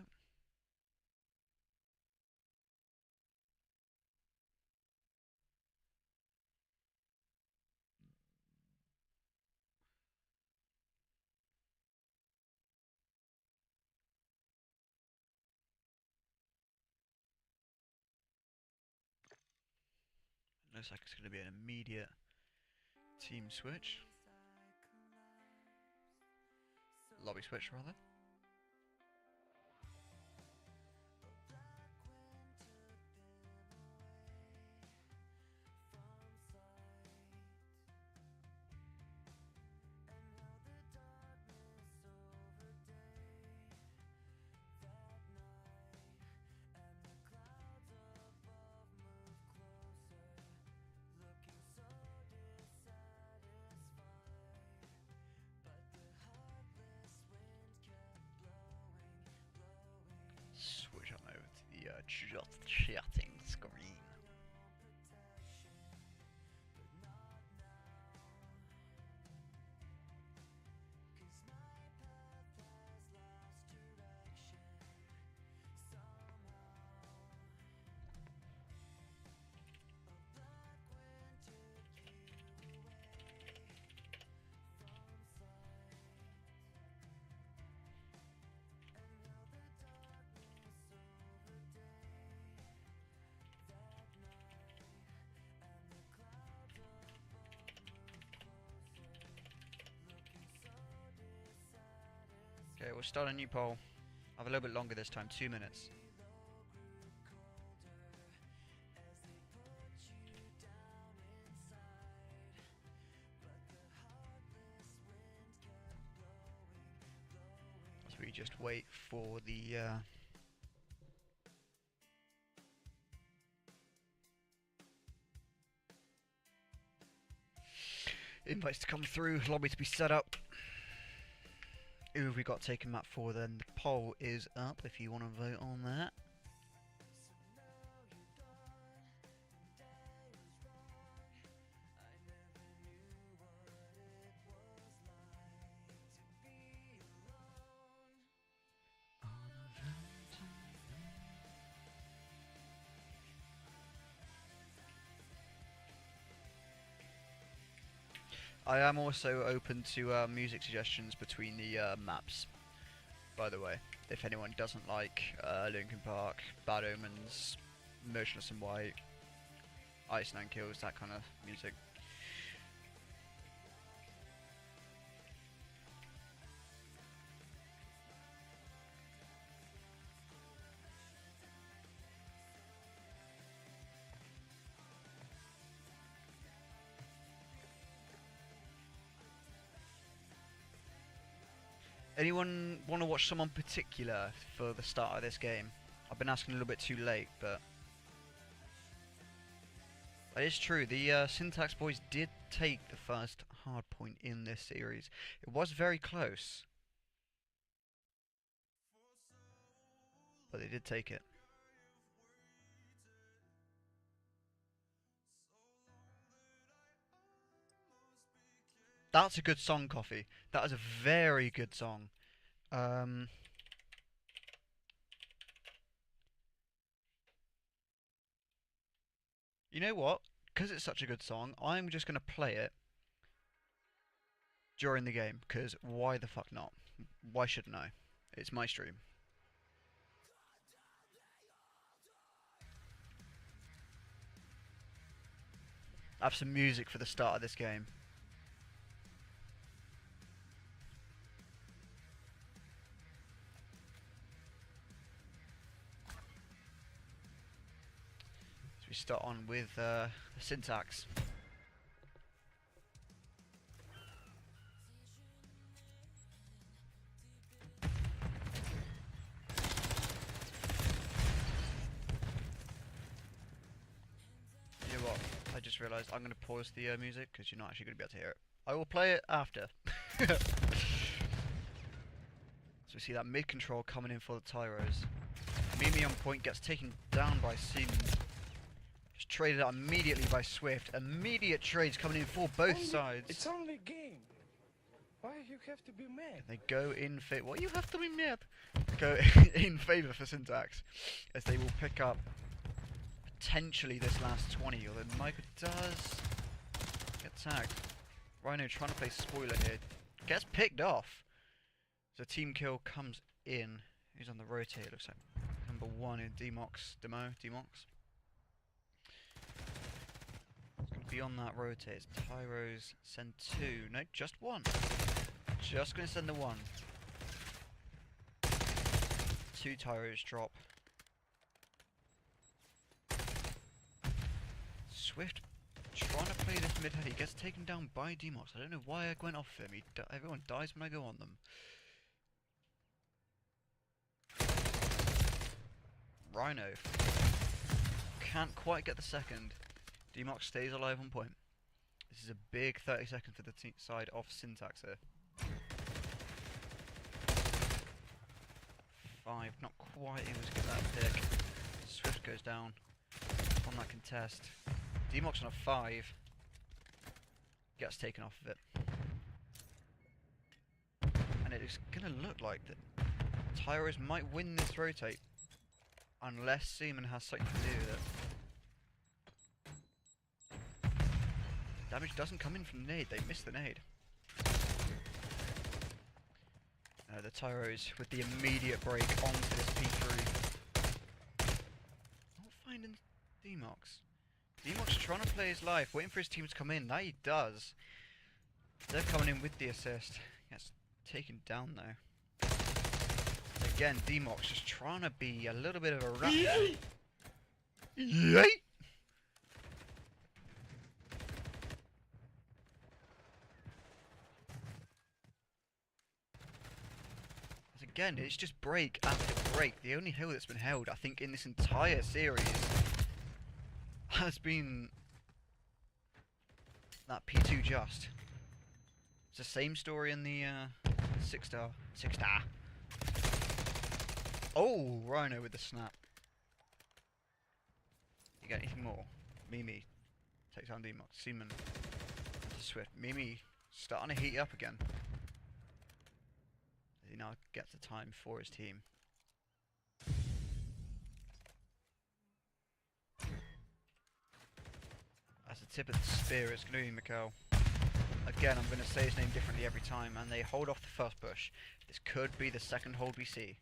Looks like it's going to be an immediate team switch. Lobby switch, rather. Just chatting screen. Okay, we'll start a new poll. I have a little bit longer this time, 2 minutes. So we just wait for the invites to come through, lobby to be set up. Who have we got taking map 4 then? The poll is up if you want to vote on that. I am also open to music suggestions between the maps, by the way. If anyone doesn't like Linkin Park, Bad Omens, Motionless in White, Ice Nine Kills, that kind of music. Anyone want to watch someone particular for the start of this game? I've been asking a little bit too late, but it is true. The Syntax boys did take the first hard point in this series. It was very close, but they did take it. That's a good song, Coffee. That is a very good song. You know what? Because it's such a good song, I'm just going to play it during the game. Because why the fuck not? Why shouldn't I? It's my stream. I have some music for the start of this game. We start on with the Syntax. You know what? I just realised I'm going to pause the music because you're not actually going to be able to hear it. I will play it after. So we see that mid control coming in for the Tyroes. Mimi on point gets taken down by Siemens. Just traded out immediately by Swift. Immediate trades coming in for both sides. It's only a game. Why you have to be mad? They go in favor. What, you have to be mad? Go in favor for Syntax, as they will pick up potentially this last 20. Although Micah does get tagged. Rhino trying to play spoiler here, gets picked off. So team kill comes in. Who's on the rotate? It looks like number 1 in Demox. Demox. It's going to be on that rotate. It's Tyroes send 2. No, just 1. Just going to send the 1. 2 Tyroes drop. Swift trying to play this mid head. He gets taken down by Demox. I don't know why I went off him. Everyone dies when I go on them. Rhino can't quite get the second. Demox stays alive on point. This is a big 30 seconds for the side of Syntax here. 5, not quite able to get that pick. Swift goes down on that contest. Demox on a 5. Gets taken off of it. And it is going to look like that Tyroes might win this rotate. Unless Seaman has something to do with it. Damage doesn't come in from the nade, they miss the nade. The Tyroes with the immediate break onto this P3. Not finding Demox. Demox trying to play his life, waiting for his team to come in. That he does. They're coming in with the assist. Gets taken down though. Again, Demox just trying to be a little bit of a rat. Yay! Again, it's just break after break. The only hill that's been held, I think, in this entire series has been that P2 just. It's the same story in the 6-star. 6-star. Oh, Rhino with the snap. You got anything more? Mimi takes down Demox. Seaman to Swift. Mimi starting to heat up again. He now gets the time for his team. As the tip of the spear, it's going to be Mikkel. Again, I'm going to say his name differently every time, and they hold off the first push. This could be the second hold we see.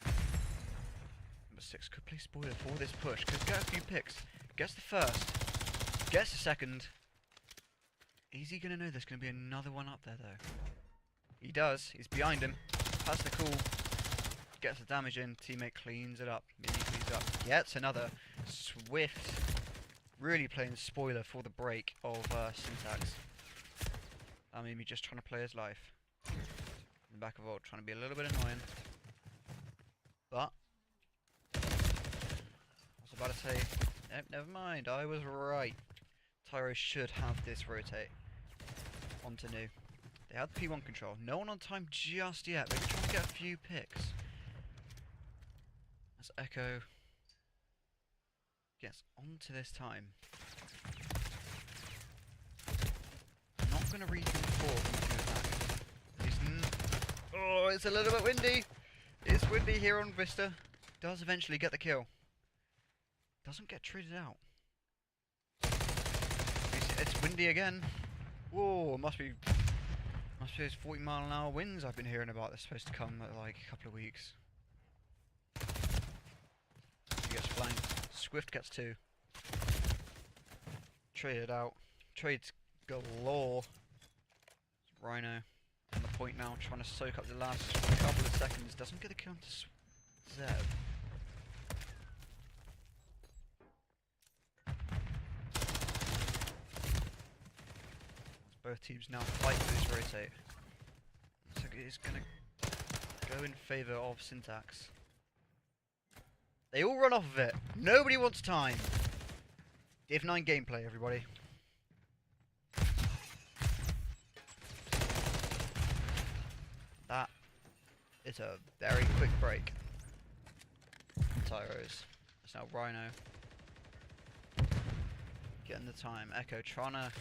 Number 6 could play spoiler for this push. Could get a few picks. Gets the first. Gets the second. Is he going to know there's going to be another one up there, though? He does. He's behind him. Has the call. Gets the damage in. Teammate cleans it up. Mini cleans up. Gets another. Swift. Really playing spoiler for the break of Syntax. Mimi just trying to play his life. In the back of ult, trying to be a little bit annoying. But I was about to say, nope, never mind. I was right. Tyroes should have this rotate onto new. They had the P1 control. No one on time just yet. They're trying to get a few picks. As Echo gets onto this time. Not going to read him before coming attack. Oh, it's a little bit windy. It's windy here on Vista. Does eventually get the kill. Doesn't get treated out. It's windy again. Whoa, must be those 40-mile-an-hour winds I've been hearing about. They're supposed to come at like a couple of weeks. He gets flanked. Swift gets 2. Traded out. Trades galore. Rhino on the point now, trying to soak up the last couple of seconds. Doesn't get a kill to Zeb. Both teams now fight for this rotate. So it's going to go in favour of Syntax. They all run off of it. Nobody wants time. Div 9 gameplay, everybody. That is a very quick break. Tyroes. It's now Rhino. Getting the time. Echo trying to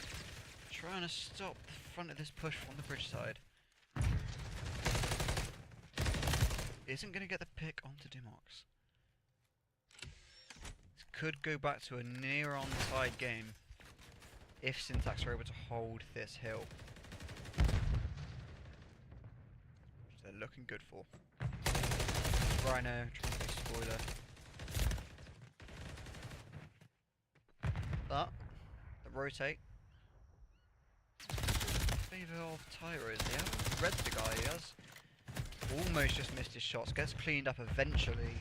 stop the front of this push on the bridge side. Isn't going to get the pick onto Demox. This could go back to a near onside game if Syntax are able to hold this hill. Which they're looking good for. Rhino trying to play spoiler. But the rotate favour of Tyroes. They haven't read the guy. He has almost just missed his shots. Gets cleaned up eventually.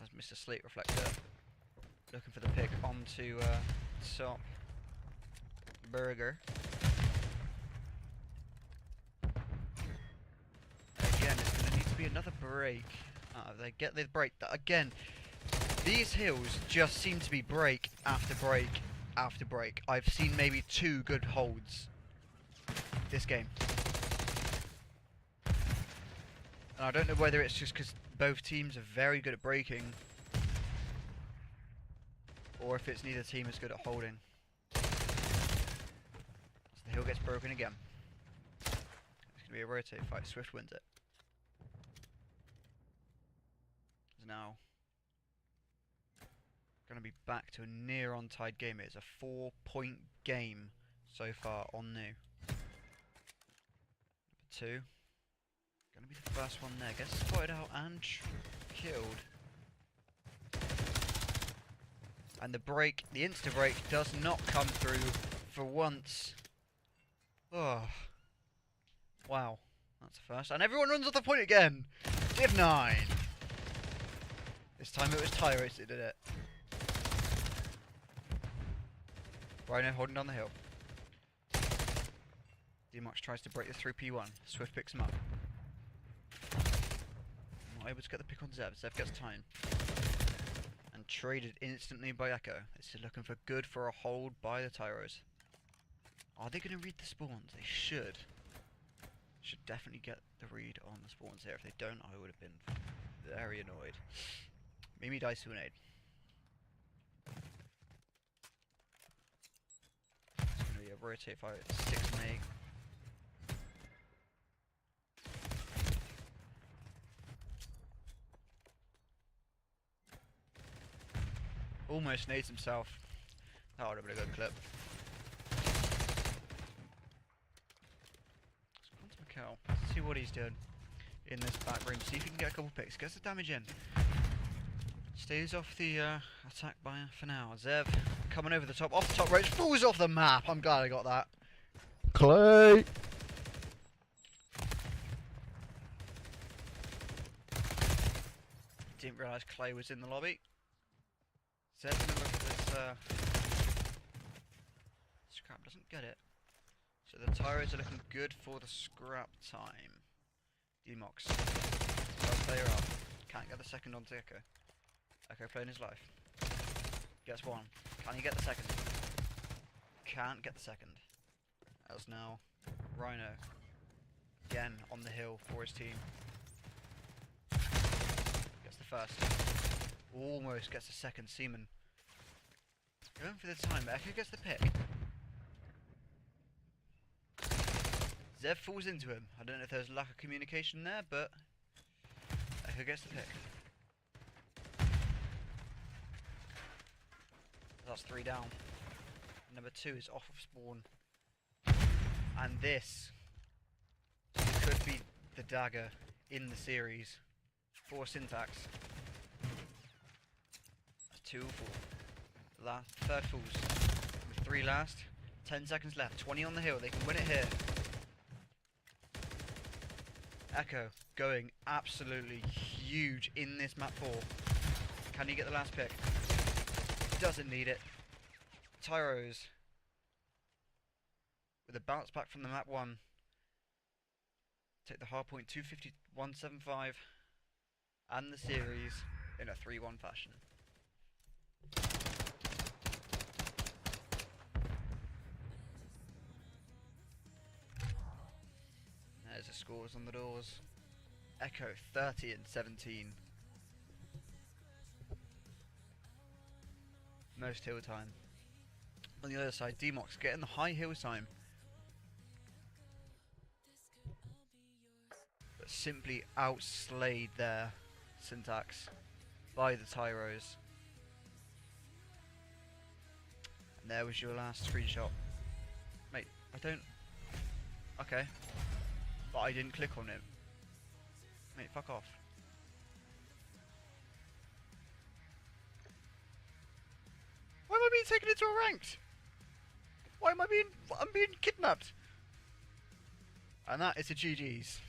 As Mr. Slate Reflector looking for the pick onto Top Burger. Again, it's going to need to be another break. They get the break. Again, these hills just seem to be break after break after break. I've seen maybe 2 good holds this game. And I don't know whether it's just because both teams are very good at breaking, or if it's neither team is good at holding. So the hill gets broken again. It's going to be a rotate fight. Swift wins it. It's now going to be back to a near on-tied game. It's a 4-point game so far on new. Number 2. Going to be the first one there. Gets spotted out and killed. And the break, the insta-break, does not come through for once. Oh. Wow. That's the first. And everyone runs off the point again. Div 9. This time it was Tyroes that did it. Rhino holding down the hill. Demox tries to break the 3p1. Swift picks him up. Not able to get the pick on Zev. Zev gets time. And traded instantly by Echo. This is looking for good for a hold by the Tyroes. Are they going to read the spawns? They should. Should definitely get the read on the spawns here. If they don't, I would have been very annoyed. Mimi dies to an aid. It's going to be a rotate fight. 6 and 8. Almost nades himself. That would have been a good clip. Let's go on to Mikkel. Let's see what he's doing in this back room. See if he can get a couple picks. Gets the damage in. Stays off the attack by for now. Zev coming over the top, off the top right, falls off the map. I'm glad I got that. Clay! Didn't realise Clay was in the lobby. Zev's gonna look at this scrap, doesn't get it. So the Tyroes are looking good for the scrap time. Demox. Well player up. Can't get the second onto Echo. Echo playing his life. Gets one. Can he get the second? Can't get the second. As now Rhino again on the hill for his team. Gets the first. Almost gets the second. Seaman going for the time. Echo gets the pick. Zev falls into him. I don't know if there's lack of communication there, but Echo gets the pick. That's 3 down. Number 2 is off of spawn. And this could be the dagger in the series for Syntax. That's 2 full. Last, third falls. With 3 last. 10 seconds left. 20 on the hill. They can win it here. Echo going absolutely huge in this map 4. Can he get the last pick? Doesn't need it. Tyroes with a bounce back from the map 1. Take the hard point 250-175 and the series in a 3-1 fashion. There's the scores on the doors. Echo 30 and 17. Most hill time. On the other side, Demox getting the high hill time. But simply outslayed their Syntax by the Tyroes. And there was your last screenshot. Mate, I don't... Okay. But I didn't click on it. Mate, fuck off. Why am I being taken into a ranked? Why am I being... I'm being kidnapped. And that is a GG's.